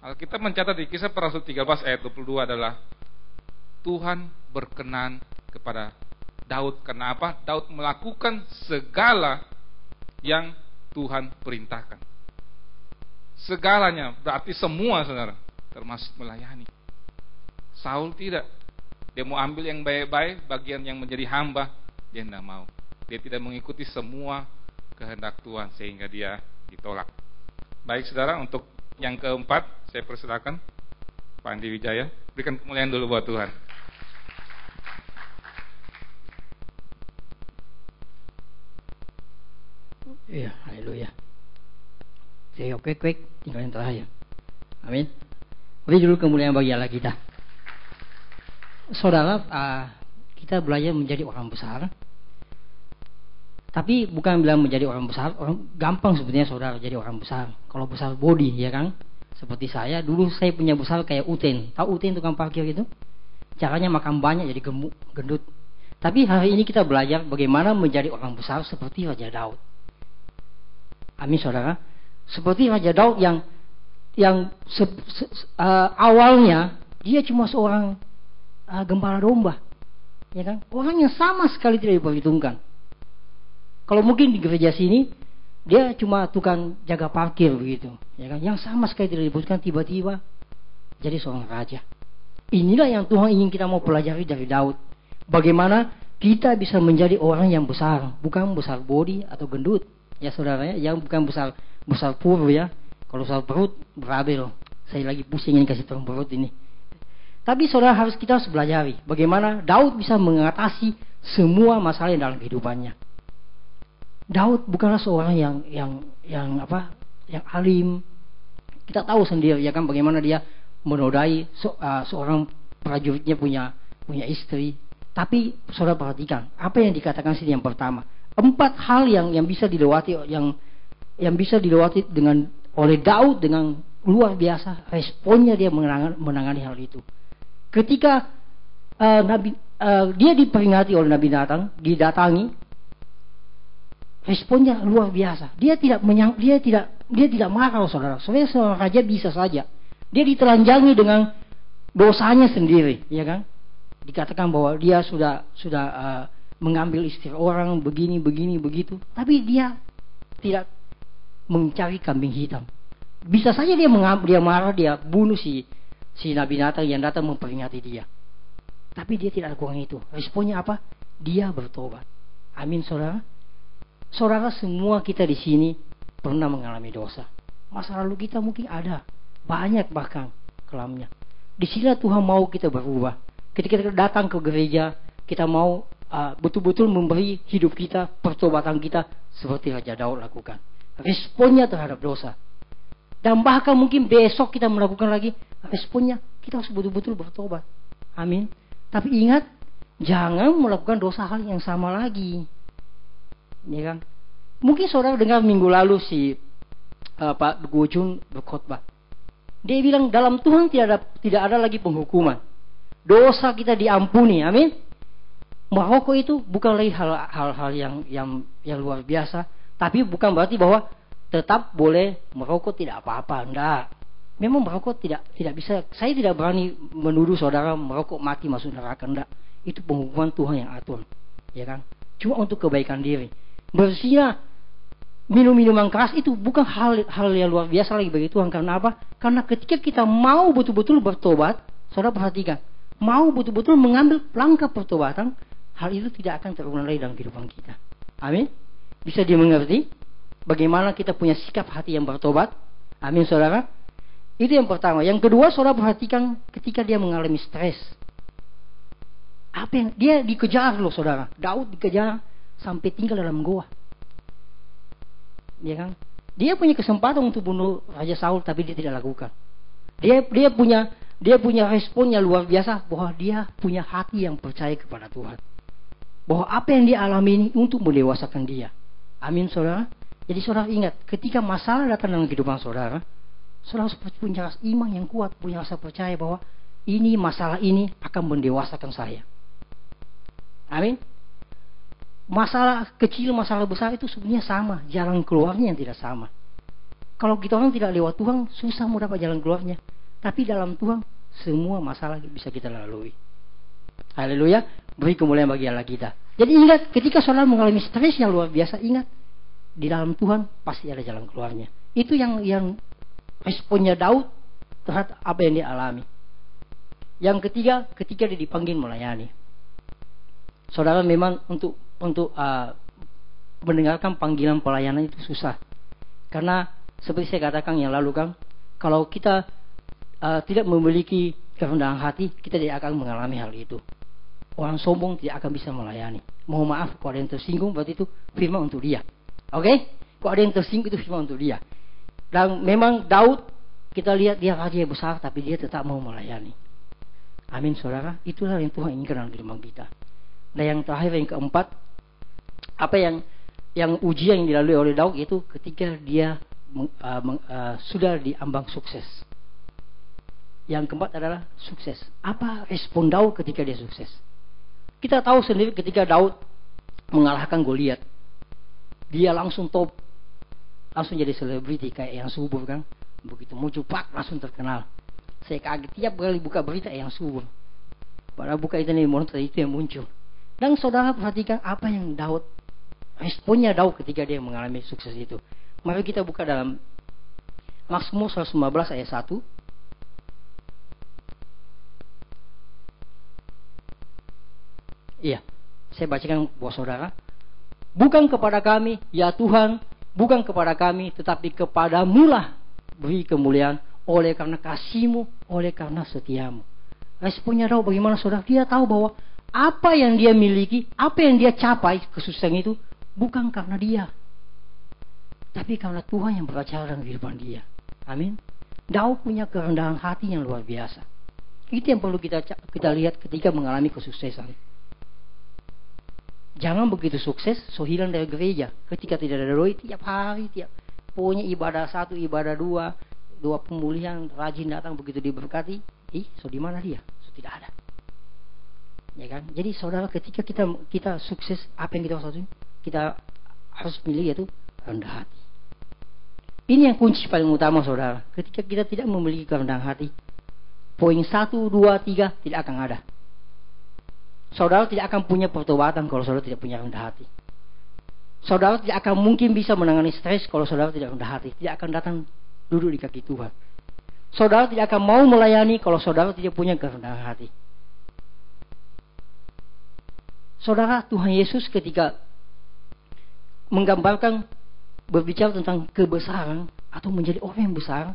[SPEAKER 2] Alkitab mencatat di Kisah Para Rasul 13 ayat 22 adalah Tuhan berkenan kepada Daud. Karena apa? Daud melakukan segala yang Tuhan perintahkan. Segalanya, berarti semua saudara, termasuk melayani. Saul tidak. Dia mau ambil yang baik-baik, bagian yang menjadi hamba, dia tidak mau. Dia tidak mengikuti semua kehendak Tuhan sehingga dia ditolak. Baik saudara, untuk yang keempat saya persilakan Pak Andi Wijaya. Berikan kemuliaan dulu buat Tuhan.
[SPEAKER 3] Iya, haleluya. Saya quick, tinggal yang terakhir. Amin. Beri dulu kemuliaan bagi Allah kita. Saudara, kita belajar menjadi orang besar. Tapi bukan bilang menjadi orang besar, orang gampang sebetulnya saudara jadi orang besar. Kalau besar body, ya kan? Seperti saya, dulu saya punya besar kayak Uten. Tahu Uten tukang parkir itu? Caranya makan banyak jadi gemuk, gendut. Tapi hari ini kita belajar bagaimana menjadi orang besar seperti Raja Daud. Amin saudara. Seperti Raja Daud yang awalnya dia cuma seorang gembala domba, ya kan? Orang yang sama sekali tidak diperhitungkan. Kalau mungkin di gereja sini dia cuma tukang jaga parkir begitu, ya kan? Yang sama sekali tidak diperhitungkan, tiba-tiba jadi seorang raja. Inilah yang Tuhan ingin kita mau pelajari dari Daud. Bagaimana kita bisa menjadi orang yang besar, bukan besar body atau gendut, ya saudara ya, yang bukan besar perut ya. Kalau besar perut berabel. Saya lagi pusing ini kasih terang perut ini. Tapi saudara kita harus belajari bagaimana Daud bisa mengatasi semua masalah yang dalam kehidupannya. Daud bukanlah seorang yang alim. Kita tahu sendiri ya kan bagaimana dia menodai seorang prajuritnya punya istri. Tapi saudara perhatikan apa yang dikatakan sini yang pertama. 4 hal yang bisa dilewati yang bisa dilewati oleh Daud dengan luar biasa responnya dia menangani hal itu. Ketika dia diperingati oleh Nabi Nathan, didatangi, responnya luar biasa. Dia tidak marah, saudara. Sebenarnya seorang raja bisa saja. Dia ditelanjangi dengan dosanya sendiri, ya kan? Dikatakan bahwa dia sudah mengambil istri orang begini begitu, tapi dia tidak mencari kambing hitam. Bisa saja dia marah, dia bunuh si Nabi Nathan yang datang memperingati dia. Tapi dia tidak lakukan itu. Responnya apa? Dia bertobat. Amin, saudara. Saudara, semua kita di sini pernah mengalami dosa. Masa lalu kita mungkin ada banyak bahkan kelamnya. Di sini Tuhan mau kita berubah. Ketika kita datang ke gereja, kita mau betul-betul memberi hidup kita, pertobatan kita seperti Raja Daud lakukan. Responnya terhadap dosa. Dan bahkan mungkin besok kita melakukan lagi, responnya kita harus betul-betul bertobat. Amin. Tapi ingat, jangan melakukan dosa hal yang sama lagi. Ya kan? Mungkin saudara dengar minggu lalu si Pak Gojun berkhotbah. Dia bilang dalam Tuhan tidak ada lagi penghukuman. Dosa kita diampuni. Amin. Merokok itu bukan lagi hal-hal yang luar biasa. Tapi bukan berarti bahwa tetap boleh merokok tidak apa-apa. Enggak. Memang merokok tidak bisa. Saya tidak berani menuduh saudara merokok mati masuk neraka. Enggak. Itu penghukuman Tuhan yang atur. Ya kan? Cuma untuk kebaikan diri. Berzina, minum minuman keras itu bukan hal yang luar biasa lagi bagi Tuhan. Karena apa? Karena ketika kita mau betul-betul bertobat, saudara perhatikan, mau betul-betul mengambil langkah pertobatan, hal itu tidak akan terulang lagi dalam kehidupan kita. Amin. Bisa dimengerti bagaimana kita punya sikap hati yang bertobat. Amin, saudara. Itu yang pertama. Yang kedua, saudara perhatikan ketika dia mengalami stres. Apa yang dia dikejar loh, saudara. Daud dikejar sampai tinggal dalam goa. Ya kan? Dia punya kesempatan untuk bunuh Raja Saul, tapi dia tidak lakukan. Dia punya responnya luar biasa, bahwa dia punya hati yang percaya kepada Tuhan. Bahwa apa yang dia alami ini untuk mendewasakan dia. Amin, saudara. Jadi saudara ingat, ketika masalah datang dalam kehidupan saudara harus punya iman yang kuat, punya rasa percaya bahwa masalah ini akan mendewasakan saya. Amin. Masalah kecil, masalah besar itu sebenarnya sama, jalan keluarnya yang tidak sama. Kalau kita orang tidak lewat Tuhan, susah mau dapat jalan keluarnya. Tapi dalam Tuhan, semua masalah bisa kita lalui. Haleluya, beri kemuliaan bagi Allah kita. Jadi ingat, ketika saudara mengalami stres yang luar biasa, ingat, di dalam Tuhan pasti ada jalan keluarnya. Itu yang responnya Daud terhadap apa yang dia alami. Yang ketiga, ketika dia dipanggil melayani. Saudara, memang untuk mendengarkan panggilan pelayanan itu susah. Karena seperti saya katakan yang lalu kan, kalau kita tidak memiliki kerendahan hati, kita tidak akan mengalami hal itu. Orang sombong tidak akan bisa melayani. Mohon maaf kalau ada yang tersinggung, berarti itu firman untuk dia. Oke? Kalau ada yang tersinggung, itu firman untuk dia. Dan memang Daud, kita lihat dia raja yang besar, tapi dia tetap mau melayani. Amin, saudara. Itulah yang Tuhan inginkan dalam kehidupan kita. Dan yang terakhir, yang keempat, apa yang ujian yang dilalui oleh Daud itu ketika dia sudah diambang sukses. Yang keempat adalah sukses. Apa respon Daud ketika dia sukses? Kita tahu sendiri ketika Daud mengalahkan Goliat, dia langsung top, langsung jadi selebriti kayak yang subur kan. Begitu muncul pak langsung terkenal. Saya kaget tiap kali buka berita yang subur. Padahal buka internet monitor itu yang muncul. Dan saudara perhatikan apa yang Daud, responnya Daud ketika dia mengalami sukses itu. Mari kita buka dalam Mazmur 115 ayat 1. Iya, saya bacakan buat saudara. Bukan kepada kami, ya Tuhan, bukan kepada kami, tetapi kepadamu-lah beri kemuliaan oleh karena kasih-Mu, oleh karena setia-Mu. Responnya Daud bagaimana, saudara? Dia tahu bahwa apa yang dia miliki, apa yang dia capai, kesuksesan itu bukan karena dia, tapi karena Tuhan yang berbicara dalam kehidupan dia. Amin. Daud punya kerendahan hati yang luar biasa. Itu yang perlu kita lihat ketika mengalami kesuksesan. Jangan begitu sukses, so hilang dari gereja. Ketika tidak ada doi, tiap hari, pokoknya ibadah 1, ibadah 2 pemulihan, rajin datang, begitu diberkati, so di mana dia? So tidak ada. Ya kan? Jadi saudara, ketika kita sukses, apa yang kita maksudnya? Kita harus milih, yaitu rendah hati. Ini yang kunci paling utama, saudara. Ketika kita tidak memiliki kerendahan hati, poin 1, 2, 3 tidak akan ada. Saudara tidak akan punya pertobatan kalau saudara tidak punya rendah hati. Saudara tidak akan mungkin bisa menangani stres kalau saudara tidak rendah hati. Tidak akan datang duduk di kaki Tuhan. Saudara tidak akan mau melayani kalau saudara tidak punya kerendahan hati. Saudara, Tuhan Yesus ketika menggambarkan, berbicara tentang kebesaran atau menjadi orang yang besar,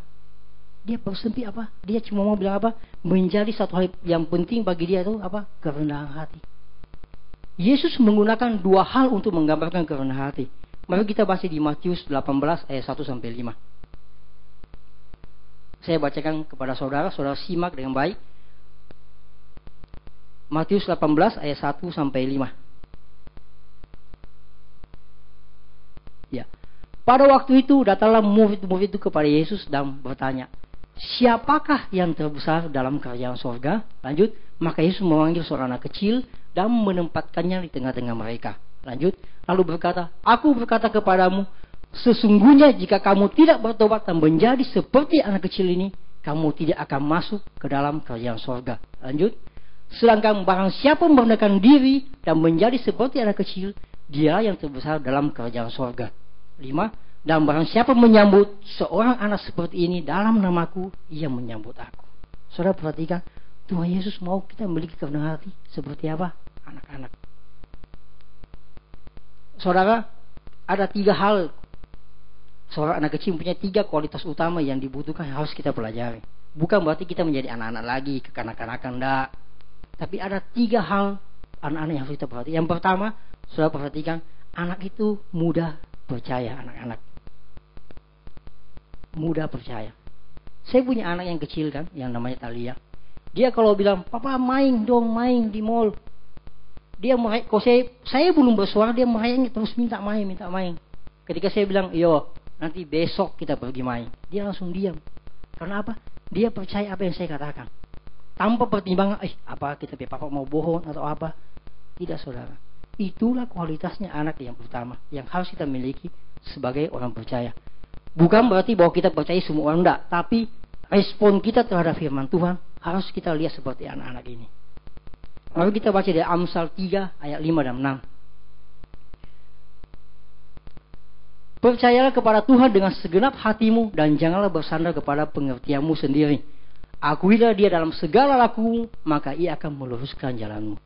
[SPEAKER 3] dia bersempi apa? Dia cuma mau bilang apa? Menjadi satu hal yang penting bagi dia itu apa? Kerendahan hati. Yesus menggunakan 2 hal untuk menggambarkan kerendahan hati. Mari kita baca di Matius 18 ayat 1 sampai 5. Saya bacakan kepada saudara, saudara simak dengan baik. Matius 18 ayat 1 sampai 5. Ya. Pada waktu itu datanglah murid-murid itu kepada Yesus dan bertanya, siapakah yang terbesar dalam kerajaan sorga? Lanjut, maka Yesus memanggil seorang anak kecil dan menempatkannya di tengah-tengah mereka. Lanjut, lalu berkata, aku berkata kepadamu, sesungguhnya jika kamu tidak bertobat dan menjadi seperti anak kecil ini, kamu tidak akan masuk ke dalam kerajaan sorga. Lanjut, sedangkan barang siapa merendahkan diri dan menjadi seperti anak kecil, dia yang terbesar dalam kerajaan sorga. 5. Dan barang siapa menyambut seorang anak seperti ini dalam namaku, ia menyambut aku. Saudara perhatikan, Tuhan Yesus mau kita memiliki kerendahan hati seperti apa? Anak-anak. Saudara, ada 3 hal. Seorang anak kecil punya 3 kualitas utama yang dibutuhkan, yang harus kita pelajari. Bukan berarti kita menjadi anak-anak lagi, kekanak-kanakan, enggak. Tapi ada 3 hal anak-anak yang harus kita perhatikan. Yang pertama, saudara perhatikan, anak itu mudah percaya. Anak-anak mudah percaya. Saya punya anak yang kecil kan, yang namanya Talia. Dia kalau bilang, papa main dong, main di mall. Dia meraih, kalau saya belum bersuara, dia meraihnya terus minta main. Ketika saya bilang, iyo, nanti besok kita pergi main, dia langsung diam. Karena apa? Dia percaya apa yang saya katakan. Tanpa pertimbangan, apa kita papa mau bohong atau apa. Tidak, saudara. Itulah kualitasnya anak yang pertama, yang harus kita miliki sebagai orang percaya. Bukan berarti bahwa kita percaya semua orang, enggak. Tapi respon kita terhadap firman Tuhan harus kita lihat seperti anak-anak ini. Lalu kita baca dari Amsal 3 ayat 5 dan 6. Percayalah kepada Tuhan dengan segenap hatimu dan janganlah bersandar kepada pengertianmu sendiri. Akuilah dia dalam segala lakumu, maka ia akan meluruskan jalanmu.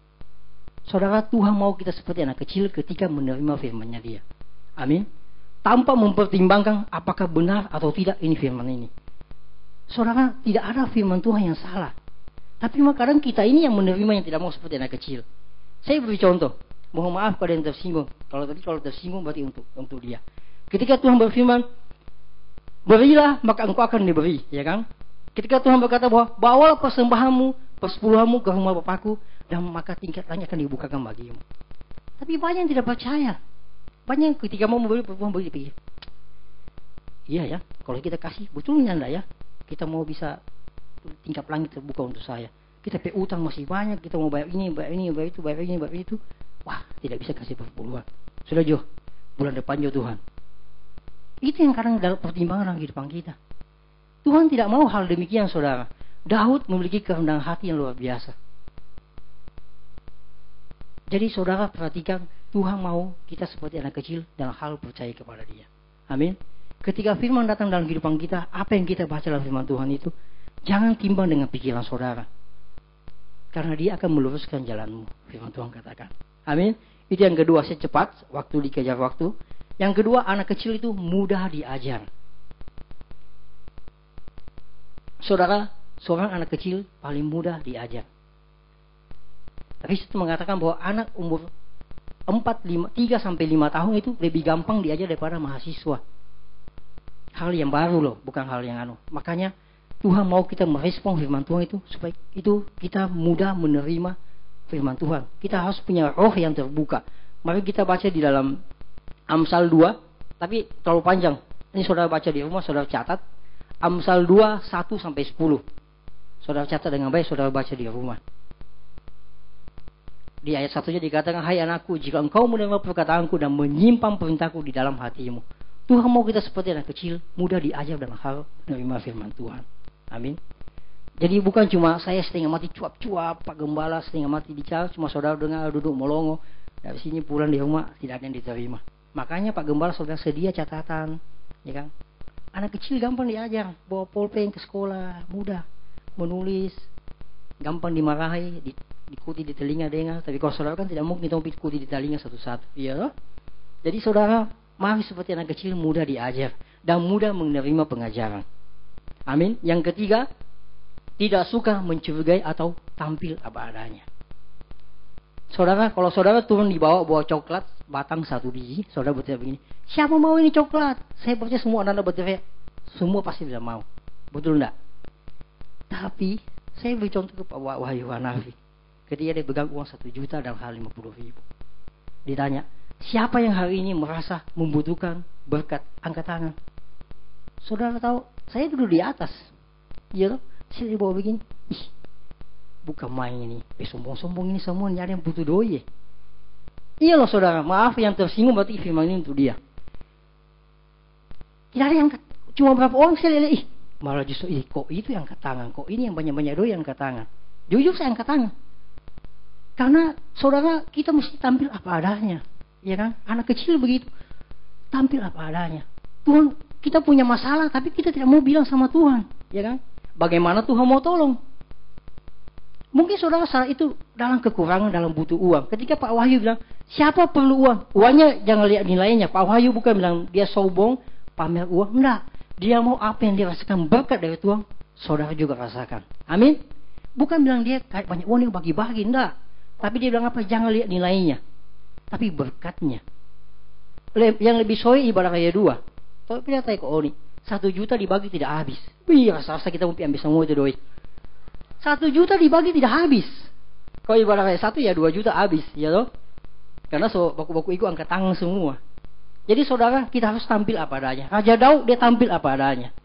[SPEAKER 3] Saudara, Tuhan mau kita seperti anak kecil ketika menerima firman-Nya dia. Amin. Tanpa mempertimbangkan apakah benar atau tidak ini firman ini. Saudara, tidak ada firman Tuhan yang salah. Tapi kadang kita ini yang menerima yang tidak mau seperti anak kecil. Saya beri contoh. Mohon maaf kalau yang tersinggung. Kalau tersinggung berarti untuk dia. Ketika Tuhan berfirman, berilah maka engkau akan diberi, ya kan? Ketika Tuhan berkata bahwa bawalah persembahanmu, persepuluhanmu ke rumah Bapakku, dan maka tingkat langit akan dibukakan bagimu. Tapi banyak yang tidak percaya. Banyak ketika mau memberi, Tuhan beri pikir, iya ya, kalau kita kasih betulnya enggak ya? Kita mau bisa tingkap langit terbuka untuk saya. Kita pe utang masih banyak, kita mau bayar ini, bayar itu. Wah, tidak bisa kasih perpuluhan. Sudah Jo, bulan depan Jo Tuhan. Itu yang kadang dalam pertimbangan dalam kehidupan kita. Tuhan tidak mau hal demikian, saudara. Daud memiliki kerendahan hati yang luar biasa. Jadi saudara perhatikan, Tuhan mau kita seperti anak kecil dalam hal percaya kepada Dia. Amin. Ketika firman datang dalam kehidupan kita, apa yang kita baca dalam firman Tuhan itu, jangan timbang dengan pikiran saudara. Karena Dia akan meluruskan jalanmu, firman Tuhan katakan. Amin. Itu yang kedua, saya cepat, waktu dikejar waktu. Yang kedua, anak kecil itu mudah diajar. Saudara, seorang anak kecil paling mudah diajar. Riset mengatakan bahwa anak umur 3-5 tahun itu lebih gampang diajar daripada mahasiswa. Hal yang baru loh, bukan hal yang Makanya Tuhan mau kita merespon firman Tuhan itu supaya itu kita mudah menerima firman Tuhan. Kita harus punya roh yang terbuka. Mari kita baca di dalam Amsal 2, tapi terlalu panjang. Ini saudara baca di rumah, saudara catat. Amsal 2, 1-10. Saudara catat dengan baik, saudara baca di rumah. Di ayat 1-nya dikatakan, hai anakku, jika engkau mendengar perkataanku dan menyimpan perintahku di dalam hatimu. Tuhan mau kita seperti anak kecil, mudah diajar dan hal menerima firman Tuhan. Amin. Jadi bukan cuma saya setengah mati cuap-cuap, Pak Gembala setengah mati bicara, cuma saudara dengar duduk melongo. Dari sini pulang di rumah tidak ada yang diterima. Makanya Pak Gembala saudara sedia catatan, ya kan? Anak kecil gampang diajar, bawa pulpen ke sekolah, mudah menulis, gampang dimarahi, diikuti di telinga dengar. Tapi kalau saudara kan tidak mungkin kita ikuti di telinga satu-satu, iya loh. Jadi saudara mari seperti anak kecil, mudah diajar dan mudah menerima pengajaran. Amin. Yang ketiga, tidak suka mencurigai atau tampil apa adanya. Saudara, kalau saudara turun di bawah bawa coklat batang 1 biji, saudara berteriak begini, siapa mau ini coklat? Saya percaya semua anak-anak berteriak, semua pasti bisa mau. Betul enggak? Tapi saya beri contoh ke Pak Wahyu Hanafi. Ketika dia pegang uang 1 juta dan hal 50.000. Ditanya, siapa yang hari ini merasa membutuhkan berkat? Angkat tangan. Saudara tahu, saya duduk di atas. Iya loh, saya di bawah begini. Ih, bukan main ini. Sombong-sombong ini semua nyari yang butuh doi. Iya loh saudara, maaf yang tersinggung berarti firman ini untuk dia. Tidak ada yang cuma berapa orang saya lihat, malah justru kok itu yang angkat tangan, kok ini yang banyak-banyak doi yang angkat tangan. Jujur saya angkat tangan. Karena saudara kita mesti tampil apa adanya. Ya kan? Anak kecil begitu. Tampil apa adanya. Tuhan, kita punya masalah tapi kita tidak mau bilang sama Tuhan. Ya kan? Bagaimana Tuhan mau tolong? Mungkin saudara saat itu dalam kekurangan, dalam butuh uang. Ketika Pak Wahyu bilang, siapa perlu uang? Uangnya jangan lihat nilainya. Pak Wahyu bukan bilang dia sombong, pamer uang. Enggak. Dia mau apa yang dia rasakan berkat dari Tuhan, saudara juga rasakan. Amin. Bukan bilang dia kayak banyak uang yang bagi-bagi. Enggak. Tapi dia bilang apa? Jangan lihat nilainya. Tapi berkatnya. Yang lebih soy ibarat kayak 2. Tapi lihat kayak Oni. 1 juta dibagi tidak habis. Wih, rasa-rasa kita mau ambil semua itu doi. 1 juta dibagi tidak habis. Kalau ibarat kayak 1 ya 2 juta habis, ya loh. Karena baku-baku itu angkat tangan semua. Jadi saudara, kita harus tampil apa adanya. Raja Daud dia tampil apa adanya.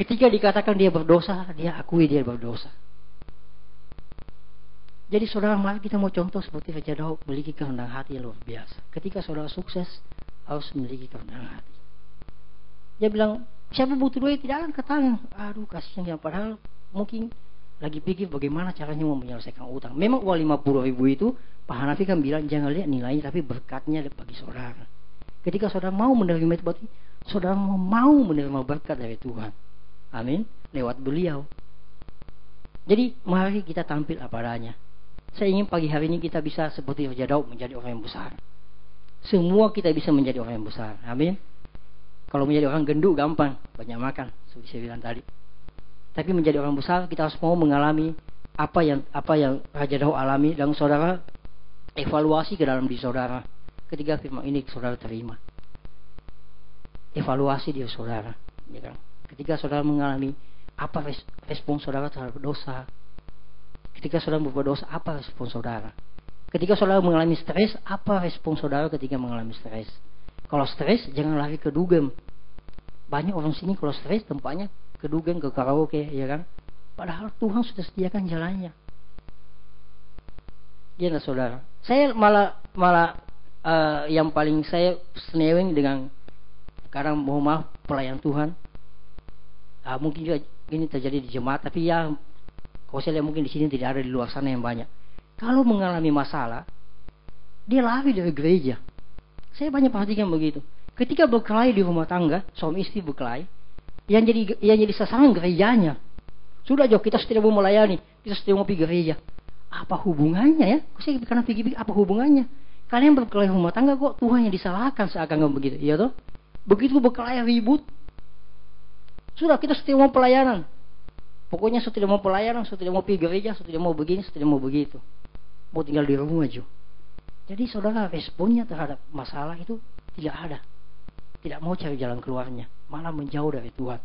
[SPEAKER 3] Ketika dikatakan dia berdosa, dia akui dia berdosa. Jadi saudara, mari kita mau contoh seperti Raja Daud, memiliki kerendahan hati yang luar biasa. Ketika saudara sukses, harus memiliki kerendahan hati. Dia bilang, siapa butuh duit tidak angkat tangan. Aduh kasihan dia, padahal mungkin lagi pikir bagaimana caranya mau menyelesaikan utang. Memang uang 50.000 itu Pak Hanafi kan bilang jangan lihat nilainya tapi berkatnya bagi saudara. Ketika saudara mau menerima itu berarti saudara mau menerima berkat dari Tuhan. Amin. Lewat beliau. Jadi mari kita tampil apa adanya. Saya ingin pagi hari ini kita bisa seperti Raja Daud menjadi orang yang besar. Semua kita bisa menjadi orang yang besar. Amin. Kalau menjadi orang gendut gampang, banyak makan, seperti saya bilang tadi. Tapi menjadi orang besar kita harus mau mengalami apa yang Raja Daud alami, dan saudara evaluasi ke dalam diri saudara. Ketika firman ini saudara terima, evaluasi diri saudara, ya kan? Ketika saudara mengalami apa respon saudara terhadap dosa. Ketika saudara berbuat dosa, apa respon saudara? Ketika saudara mengalami stres, apa respon saudara ketika mengalami stres? Kalau stres jangan lari ke dugem. Banyak orang sini kalau stres tempatnya ke dugem, ke karaoke, ya kan? Padahal Tuhan sudah sediakan jalannya. Ya nah saudara. Saya malah yang paling saya senewing dengan kadang mohon maaf pelayan Tuhan. Mungkin juga ini terjadi di jemaat, tapi ya kalau saya lihat mungkin di sini tidak ada di luar sana yang banyak. Kalau mengalami masalah, dia lari dari gereja. Saya banyak perhatikan begitu. Ketika berkelahi di rumah tangga, suami istri berkelahi, yang jadi sasaran gerejanya. Sudah jauh kita tidak mau melayani, kita tidak mau pergi gereja. Apa hubungannya ya? Saya karena pikir-pikir apa hubungannya? Kalian berkelahi rumah tangga kok Tuhan yang disalahkan seakan-akan begitu, iya toh? Begitu berkelahi ribut, sudah kita tidak mau pelayanan. Pokoknya saya tidak mau pelayanan, saya tidak mau pergi gereja, saya tidak mau begini, saya tidak mau begitu. Mau tinggal di rumah aja. Jadi saudara, responnya terhadap masalah itu tidak ada. Tidak mau cari jalan keluarnya, malah menjauh dari Tuhan.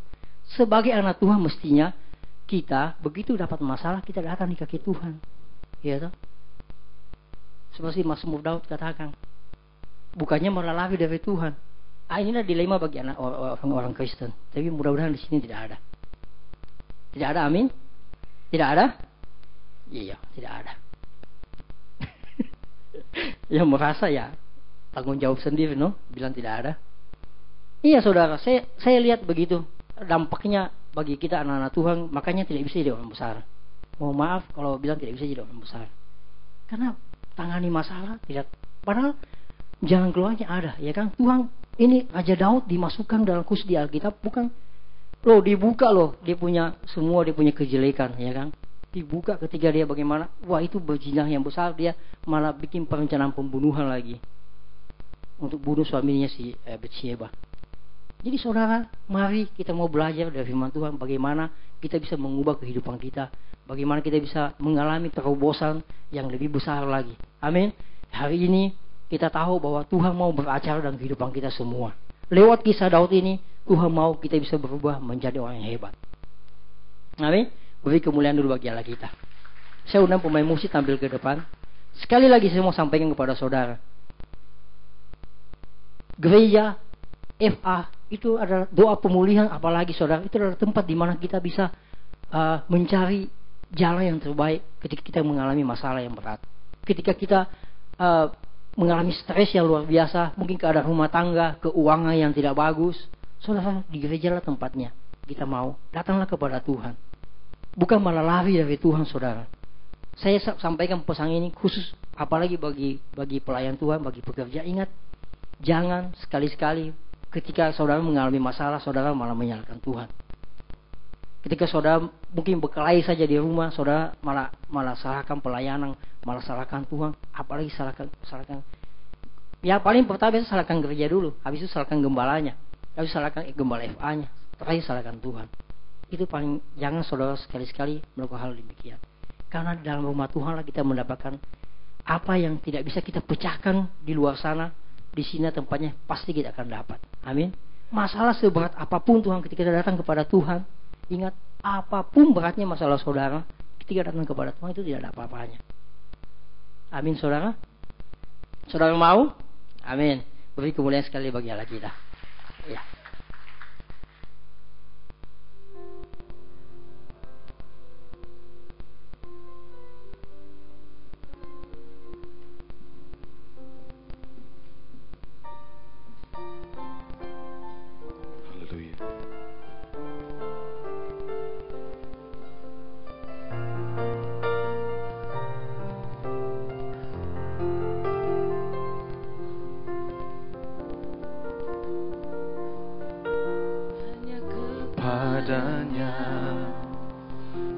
[SPEAKER 3] Sebagai anak Tuhan mestinya kita begitu dapat masalah kita datang di kaki Tuhan. Ya toh? Seperti Mazmur Daud katakan, bukannya malah lari dari Tuhan. Inilah dilema bagi anak orang Kristen. Tapi mudah-mudahan di sini tidak ada. Tidak ada, amin? Tidak ada? Iya, tidak ada. Yang merasa ya tanggung jawab sendiri, no? Bilang tidak ada. Iya saudara, saya lihat begitu dampaknya bagi kita anak-anak Tuhan. Makanya tidak bisa jadi orang besar. Mohon maaf kalau bilang tidak bisa jadi orang besar. Karena tangani masalah tidak. Padahal jalan keluarnya ada, ya kan? Tuhan ini Raja Daud dimasukkan dalam khusus di Alkitab, bukan? Loh dibuka loh, dia punya kejelekan, ya kan? Dibuka ketika dia bagaimana? Wah itu berzina yang besar, dia malah bikin perencanaan pembunuhan lagi untuk bunuh suaminya si Batsyeba. Jadi saudara, mari kita mau belajar dari firman Tuhan bagaimana kita bisa mengubah kehidupan kita, bagaimana kita bisa mengalami terobosan yang lebih besar lagi. Amin. Hari ini kita tahu bahwa Tuhan mau beracara dalam kehidupan kita semua. Lewat kisah Daud ini, Tuhan mau kita bisa berubah menjadi orang yang hebat. Amin. Beri kemuliaan dulu bagi Allah kita. Saya undang pemain musik tampil ke depan. Sekali lagi saya mau sampaikan kepada saudara. Gereja FA itu adalah doa pemulihan, apalagi saudara, itu adalah tempat di mana kita bisa mencari jalan yang terbaik ketika kita mengalami masalah yang berat. Ketika kita mengalami stres yang luar biasa, mungkin keadaan rumah tangga, keuangan yang tidak bagus, saudara, di gereja lah tempatnya. Kita mau datanglah kepada Tuhan, bukan malah lari dari Tuhan, saudara. Saya sampaikan pesan ini khusus apalagi bagi pelayan Tuhan, bagi pekerja. Ingat, jangan sekali-sekali ketika saudara mengalami masalah, saudara malah menyalahkan Tuhan. Ketika saudara mungkin berkelahi saja di rumah, saudara malah salahkan pelayanan, malah salahkan Tuhan, apalagi salahkan. Ya paling pertama salahkan gereja dulu, habis itu salahkan gembalanya, habis itu salahkan gembala FA-nya, terakhir salahkan Tuhan. Itu paling, jangan saudara sekali-sekali melakukan hal demikian. Karena dalam rumah Tuhan lah kita mendapatkan apa yang tidak bisa kita pecahkan di luar sana. Di sini tempatnya pasti kita akan dapat. Amin. Masalah seberat apapun Tuhan, ketika kita datang kepada Tuhan, ingat, apapun beratnya masalah saudara, ketika datang kepada Tuhan itu tidak ada apa-apanya. Amin saudara. Saudara mau? Amin. Beri kemuliaan sekali bagi Allah kita. Ya.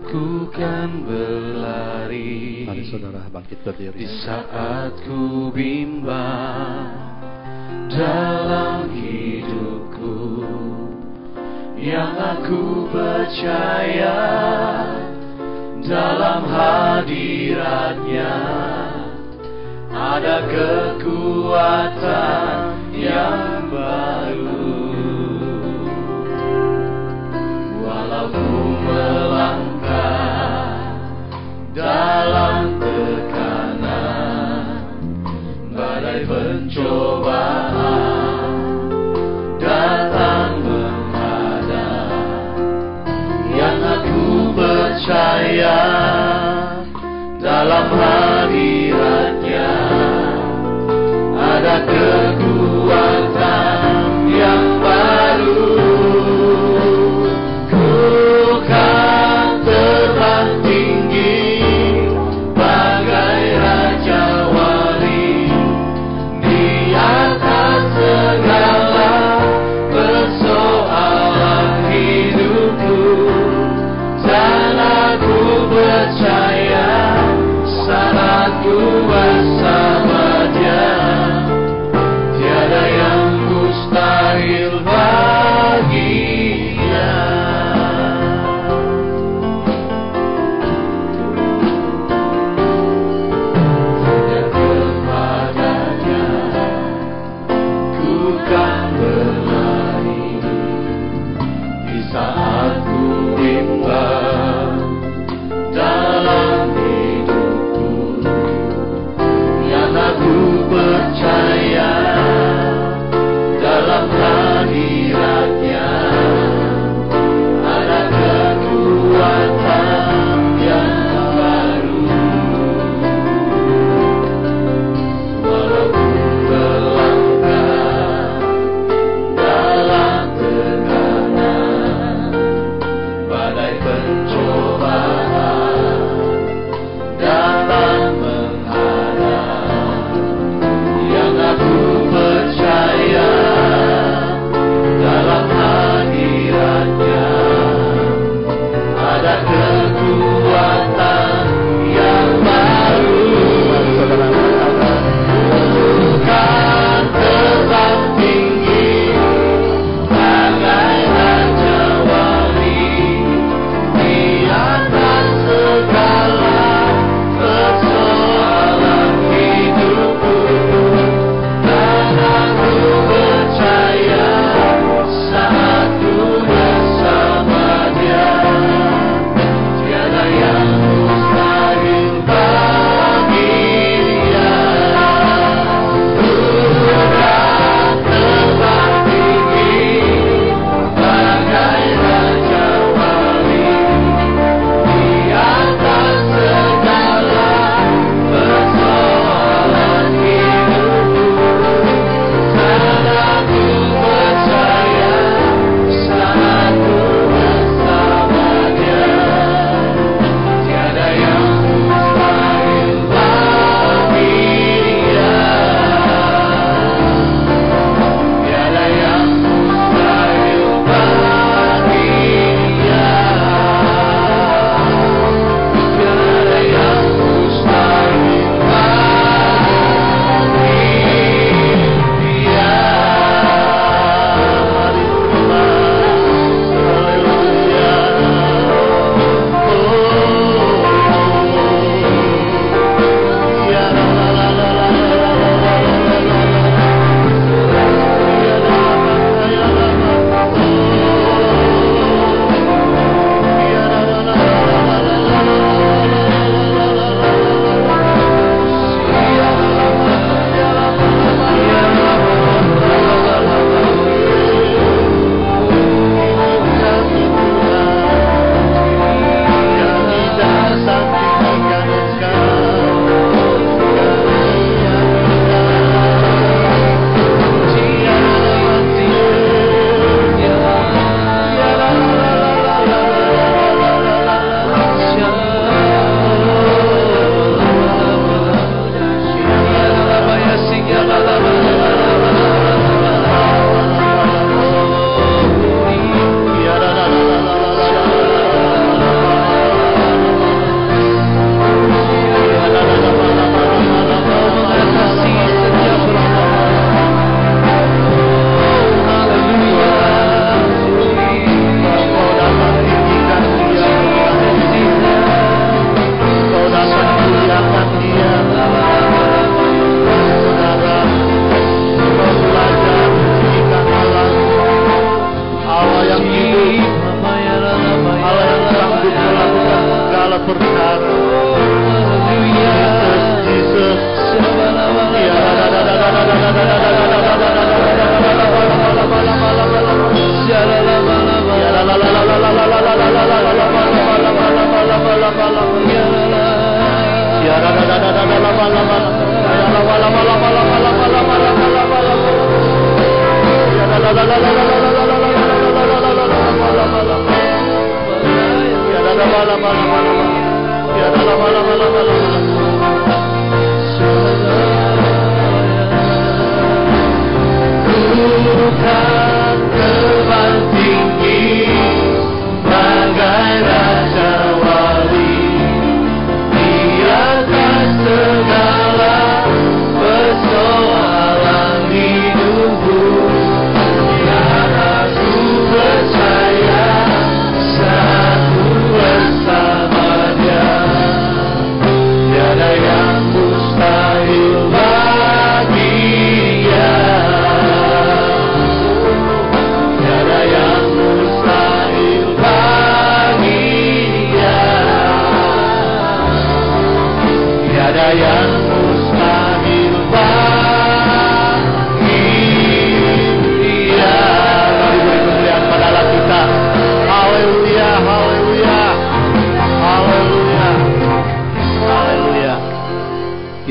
[SPEAKER 4] Ku kan berlari.
[SPEAKER 5] Mari saudara bangkit berdiri.
[SPEAKER 4] Di saat ku bimbang dalam hidupku, yang aku percaya dalam hadiratnya ada kekuatan yang baru. Walau ku melangkah dalam tekanan, badai pencobaan datang menghadap, yang aku percaya dalam hadiratnya ada kekuatan yang baru.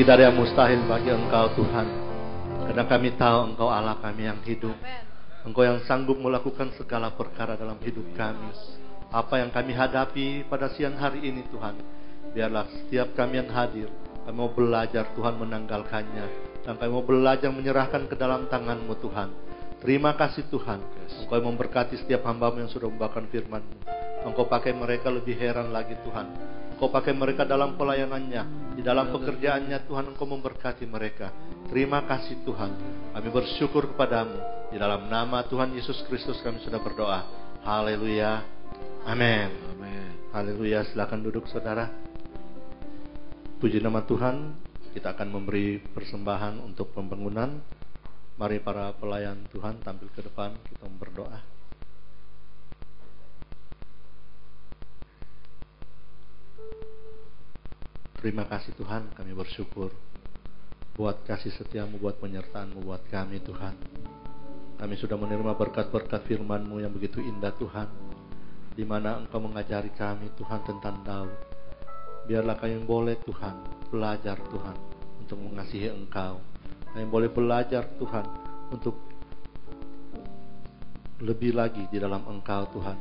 [SPEAKER 4] Tidak ada yang mustahil bagi Engkau Tuhan. Karena kami tahu Engkau Allah kami yang hidup. Engkau yang sanggup melakukan segala perkara dalam hidup kami. Apa yang kami hadapi pada siang hari ini Tuhan, biarlah setiap kami yang hadir, kami mau belajar Tuhan menanggalkannya. Dan kami mau belajar menyerahkan ke dalam tangan-Mu Tuhan. Terima kasih Tuhan. Engkau yang memberkati setiap hamba-Mu yang sudah membawakan firman-Mu. Engkau pakai mereka lebih heran lagi Tuhan. Engkau pakai mereka dalam pelayanannya, di dalam pekerjaannya Tuhan, Engkau memberkati mereka. Terima kasih Tuhan. Kami bersyukur kepadamu. Di dalam nama Tuhan Yesus Kristus kami sudah berdoa. Haleluya. Amin. Haleluya. Silakan duduk saudara. Puji nama Tuhan. Kita akan memberi persembahan untuk pembangunan. Mari para pelayan Tuhan tampil ke depan. Kita berdoa. Terima kasih Tuhan, kami bersyukur buat kasih setiamu, buat penyertaanmu buat kami Tuhan. Kami sudah menerima berkat-berkat firman-Mu yang begitu indah Tuhan, di mana Engkau mengajari kami Tuhan tentang Daud. Biarlah kami boleh Tuhan belajar Tuhan untuk mengasihi Engkau. Kami boleh belajar Tuhan untuk lebih lagi di dalam Engkau Tuhan.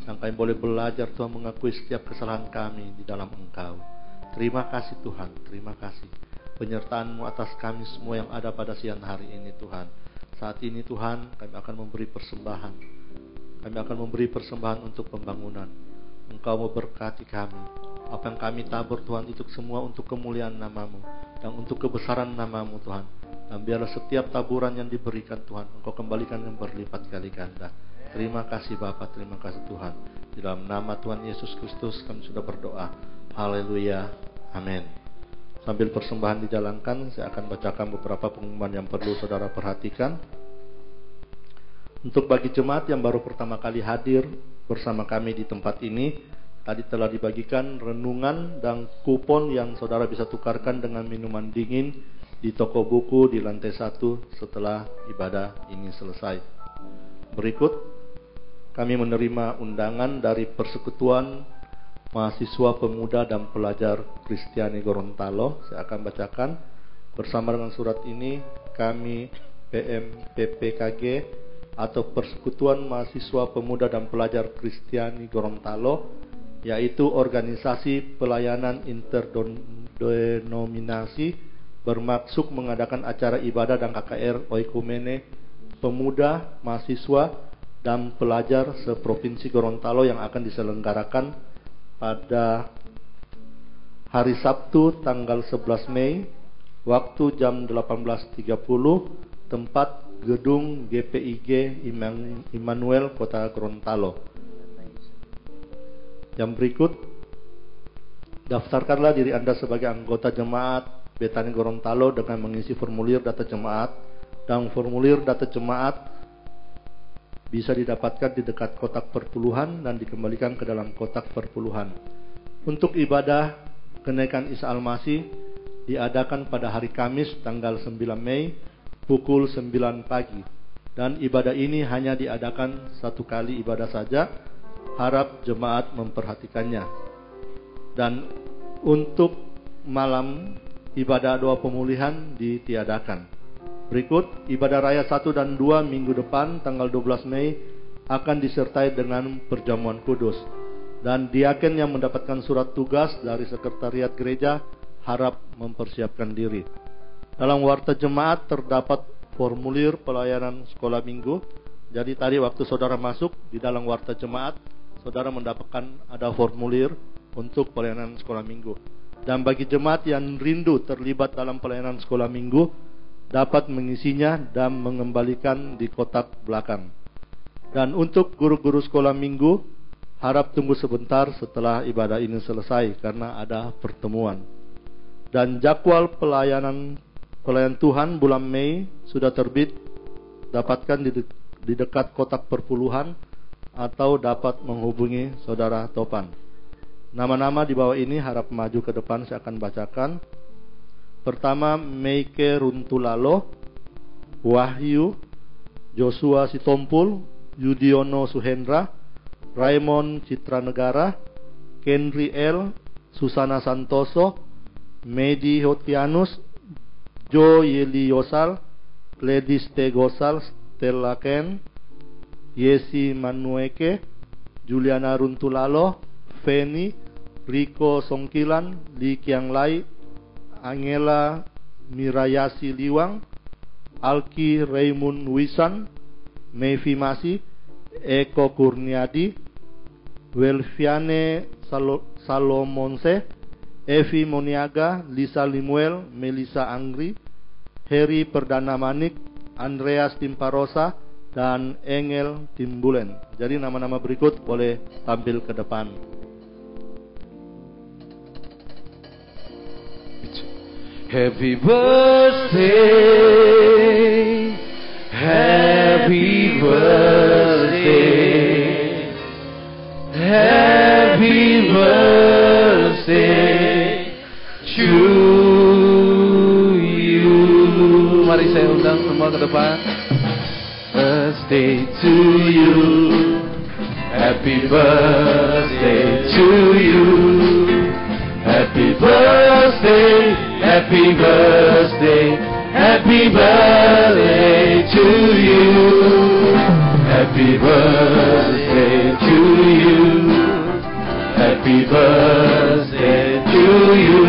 [SPEAKER 4] Dan kami boleh belajar Tuhan mengakui setiap kesalahan kami di dalam Engkau. Terima kasih Tuhan, terima kasih penyertaan-Mu atas kami semua yang ada pada siang hari ini Tuhan. Saat ini Tuhan, kami akan memberi persembahan. Kami akan memberi persembahan untuk pembangunan. Engkau memberkati kami. Apa yang kami tabur Tuhan, itu semua untuk kemuliaan nama-Mu dan untuk kebesaran nama-Mu Tuhan. Dan biarlah setiap taburan yang diberikan Tuhan, Engkau kembalikan yang berlipat kali ganda. Terima kasih Bapa, terima kasih Tuhan. Di dalam nama Tuhan Yesus Kristus kami sudah berdoa. Haleluya. Amin. Sambil persembahan dijalankan, saya akan bacakan beberapa pengumuman yang perlu saudara perhatikan. Untuk bagi jemaat yang baru pertama kali hadir bersama kami di tempat ini, tadi telah dibagikan renungan dan kupon yang saudara bisa tukarkan dengan minuman dingin di toko buku di lantai 1 setelah ibadah ini selesai. Berikut, kami menerima undangan dari Persekutuan Mahasiswa Pemuda dan Pelajar Kristiani Gorontalo. Saya akan bacakan. Bersama dengan surat ini, kami PMPPKG atau Persekutuan Mahasiswa Pemuda dan Pelajar Kristiani Gorontalo, yaitu organisasi pelayanan interdenominasi bermaksud mengadakan acara ibadah dan KKR Oikumene Pemuda, Mahasiswa, dan Pelajar seprovinsi Gorontalo yang akan diselenggarakan pada hari Sabtu tanggal 11 Mei, waktu jam 18.30, tempat gedung GPIG Immanuel Kota Gorontalo. Yang berikut, daftarkanlah diri Anda sebagai anggota jemaat Betani Gorontalo dengan mengisi formulir data jemaat, dan formulir data jemaat bisa didapatkan di dekat kotak perpuluhan dan dikembalikan ke dalam kotak perpuluhan. Untuk ibadah kenaikan Isa Al-Masih diadakan pada hari Kamis tanggal 9 Mei pukul 9 pagi. Dan ibadah ini hanya diadakan satu kali ibadah saja. Harap jemaat memperhatikannya. Dan untuk malam ibadah doa pemulihan ditiadakan. Berikut, ibadah raya 1 dan 2 minggu depan tanggal 12 Mei akan disertai dengan perjamuan kudus. Dan diaken yang mendapatkan surat tugas dari sekretariat gereja harap mempersiapkan diri. Dalam warta jemaat terdapat formulir pelayanan sekolah minggu. Jadi tadi waktu saudara masuk di dalam warta jemaat, saudara mendapatkan ada formulir untuk pelayanan sekolah minggu. Dan bagi jemaat yang rindu terlibat dalam pelayanan sekolah minggu, dapat mengisinya dan mengembalikan di kotak belakang. Dan untuk guru-guru sekolah minggu, harap tunggu sebentar setelah ibadah ini selesai karena ada pertemuan. Dan jadwal pelayan Tuhan bulan Mei sudah terbit, dapatkan di dekat kotak perpuluhan atau dapat menghubungi saudara Topan. Nama-nama di bawah ini harap maju ke depan, saya akan bacakan. Pertama, Meike Runtulalo, Wahyu, Joshua Sitompul, Yudiono Suhendra, Raymond Citranegara, Kenri L, Susana Santoso, Medi Hotianus, Jo Yeliosal, Gladys Tegosal, Stella Ken, Yesi Manueke, Juliana Runtulalo, Feni, Rico Songkilan, Li Kiang Lai, Angela Mirayasi Liwang, Alki Raymond Wisan, Mevi Masi, Eko Kurniadi, Welfiane Salomonse, Evi Moniaga, Lisa Limuel, Melisa Angri, Heri Perdana Manik, Andreas Timparosa, dan Engel Timbulen. Jadi nama-nama berikut boleh tampil ke depan.
[SPEAKER 5] Happy birthday, happy birthday, happy birthday to you. Mari saya undang semua ke depan. Birthday to you, happy birthday to you, happy birthday, happy birthday, happy birthday to you, happy birthday to you, happy birthday to you,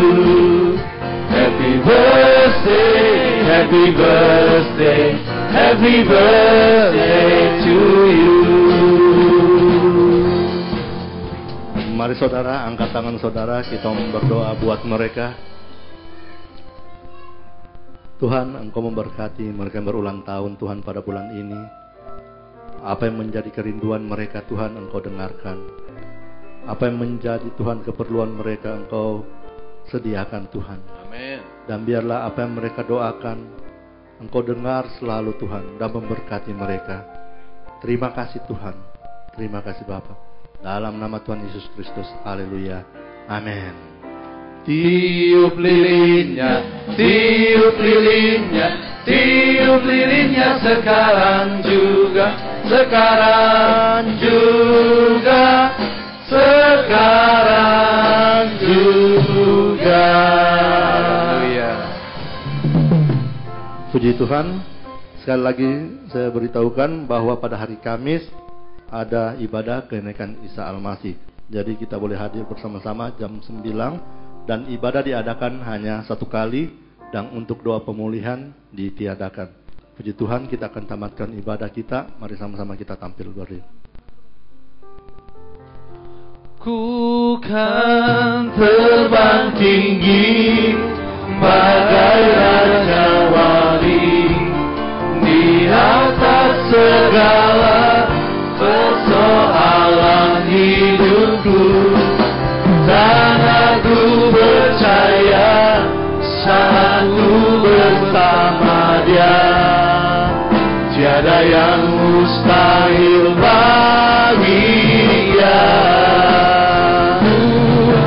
[SPEAKER 5] happy birthday, happy birthday, happy birthday to you.
[SPEAKER 4] Mari saudara, angkat tangan saudara, kita berdoa buat mereka. Tuhan, Engkau memberkati mereka yang berulang tahun Tuhan pada bulan ini. Apa yang menjadi kerinduan mereka Tuhan, Engkau dengarkan. Apa yang menjadi Tuhan keperluan mereka, Engkau sediakan Tuhan.
[SPEAKER 5] Amin.
[SPEAKER 4] Dan biarlah apa yang mereka doakan, Engkau dengar selalu Tuhan, dan memberkati mereka. Terima kasih Tuhan. Terima kasih Bapa. Dalam nama Tuhan Yesus Kristus. Haleluya. Amin.
[SPEAKER 5] Tiup lilinnya, tiup lilinnya, tiup lilinnya sekarang juga, sekarang juga, sekarang juga. Haleluya.
[SPEAKER 4] Puji Tuhan. Sekali lagi saya beritahukan bahwa pada hari Kamis ada ibadah kenaikan Isa Al-Masih. Jadi kita boleh hadir bersama-sama jam 9. Dan ibadah diadakan hanya satu kali, dan untuk doa pemulihan ditiadakan. Puji Tuhan, kita akan tamatkan ibadah kita. Mari sama-sama kita tampil berdiri.
[SPEAKER 5] Ku kan terbang tinggi bagai raja wali di atas segala persoalan hidupku. Dan aku percaya saat ku bersama Dia, tiada yang mustahil bagi Dia.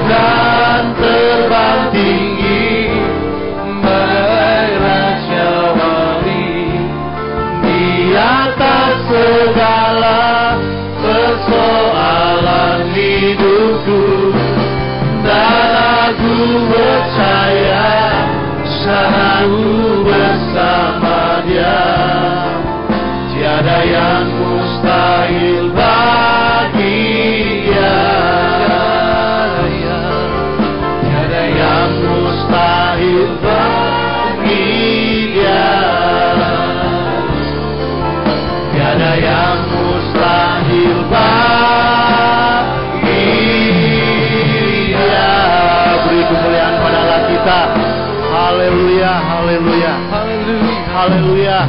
[SPEAKER 5] Bukan terbang tinggi bagai raja wali di atas segala persoalan hidupku. Dan aku percaya saat ku bersama Dia, tiada yang mustahil bagi Dia. Tiada yang mustahil bagi Dia. Tiada yang mustahil bagi Dia. Beri kemuliaan pada Allah kita. Haleluya, haleluya, haleluya.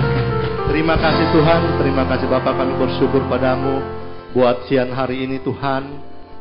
[SPEAKER 4] Terima kasih Tuhan, terima kasih Bapa, kami bersyukur padamu buat siang hari ini Tuhan,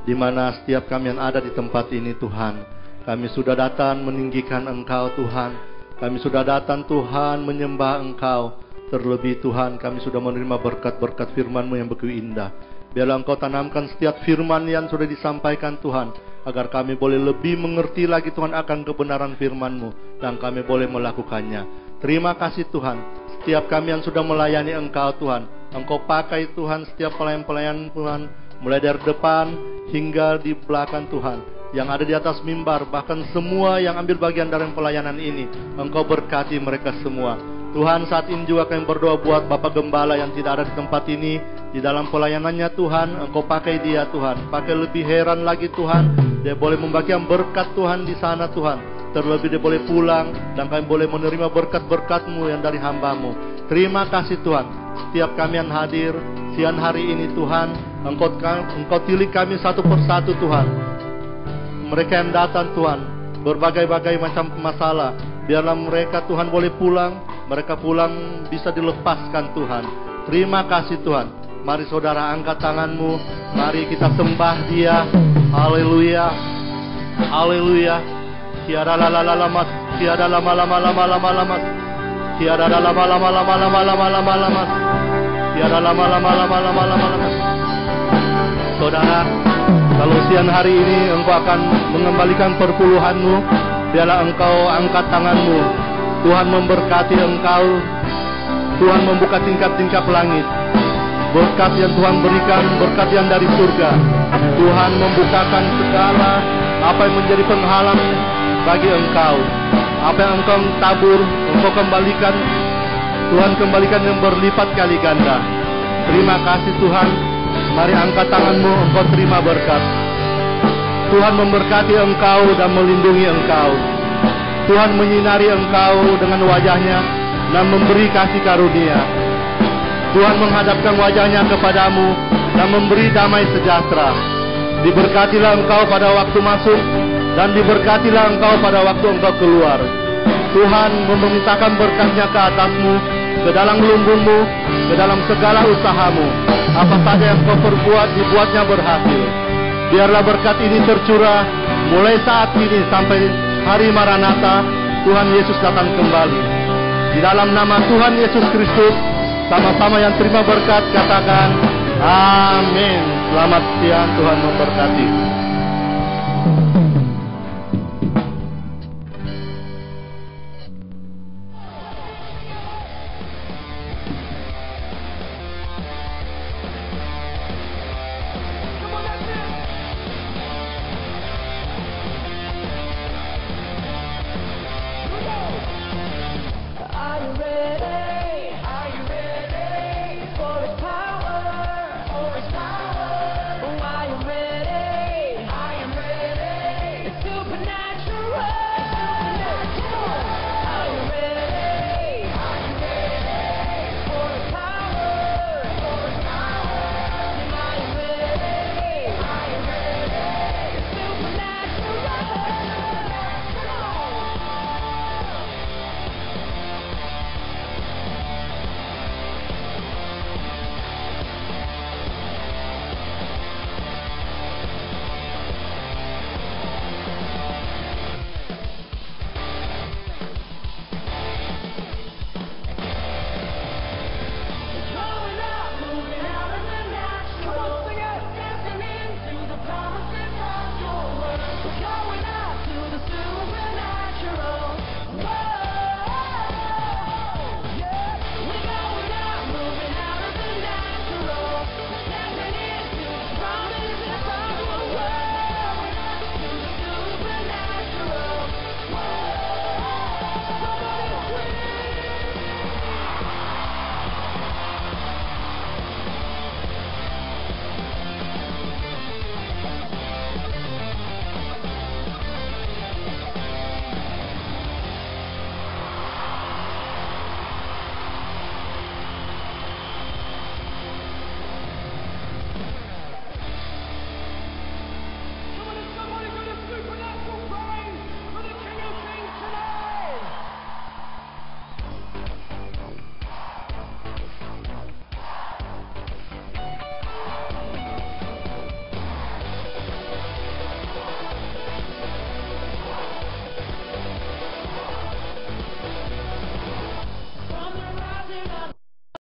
[SPEAKER 4] di mana setiap kami yang ada di tempat ini Tuhan, kami sudah datang meninggikan Engkau Tuhan, kami sudah datang Tuhan menyembah Engkau. Terlebih Tuhan, kami sudah menerima berkat-berkat firman-Mu yang begitu indah. Biarlah Engkau tanamkan setiap firman yang sudah disampaikan Tuhan, agar kami boleh lebih mengerti lagi Tuhan akan kebenaran firman-Mu, dan kami boleh melakukannya. Terima kasih Tuhan, setiap kami yang sudah melayani Engkau Tuhan, Engkau pakai Tuhan setiap pelayan-pelayan Tuhan, mulai dari depan hingga di belakang Tuhan. yang ada di atas mimbar, bahkan semua yang ambil bagian dalam pelayanan ini. Engkau berkati mereka semua. Tuhan, saat ini juga kami berdoa buat Bapak Gembala yang tidak ada di tempat ini. Di dalam pelayanannya Tuhan, Engkau pakai dia Tuhan. Pakai lebih heran lagi Tuhan. Dia boleh membagikan berkat Tuhan di sana Tuhan. Terlebih dia boleh pulang dan kami boleh menerima berkat-berkat-Mu yang dari hamba-Mu. Terima kasih Tuhan. Setiap kami yang hadir siang hari ini Tuhan, Engkau tilik kami satu persatu Tuhan. Mereka yang datang Tuhan, berbagai-bagai macam masalah, biarlah mereka Tuhan boleh pulang. Mereka pulang bisa dilepaskan Tuhan. Terima kasih Tuhan. Mari saudara angkat tanganmu. Mari kita sembah dia. Haleluya. Haleluya. Tiada lama-lama, tiada lama-lama, tiada lama-lama, tiada lama-lama. Saudara, kalau siang hari ini engkau akan mengembalikan perpuluhanmu, biarlah engkau angkat tanganmu. Tuhan memberkati engkau. Tuhan membuka tingkap-tingkap langit. Berkat yang Tuhan berikan, berkat yang dari surga. Tuhan membukakan segala apa yang menjadi penghalang bagi engkau. Apa yang engkau tabur, engkau kembalikan. Tuhan kembalikan yang berlipat kali ganda. Terima kasih Tuhan. Mari angkat tanganmu, engkau terima berkat. Tuhan memberkati engkau dan melindungi engkau. Tuhan menyinari engkau dengan wajahnya dan memberi kasih karunia. Tuhan menghadapkan wajahnya kepadamu dan memberi damai sejahtera. Diberkatilah engkau pada waktu masuk dan diberkatilah engkau pada waktu engkau keluar. Tuhan memerintahkan berkatnya ke atasmu, ke dalam lumbungmu, ke dalam segala usahamu. Apa saja yang kau perbuat, dibuatnya berhasil. Biarlah berkat ini tercurah mulai saat ini sampai hari Maranatha, Tuhan Yesus datang kembali. Di dalam nama Tuhan Yesus Kristus, sama-sama yang terima berkat katakan amin. Selamat siang, Tuhan memberkati.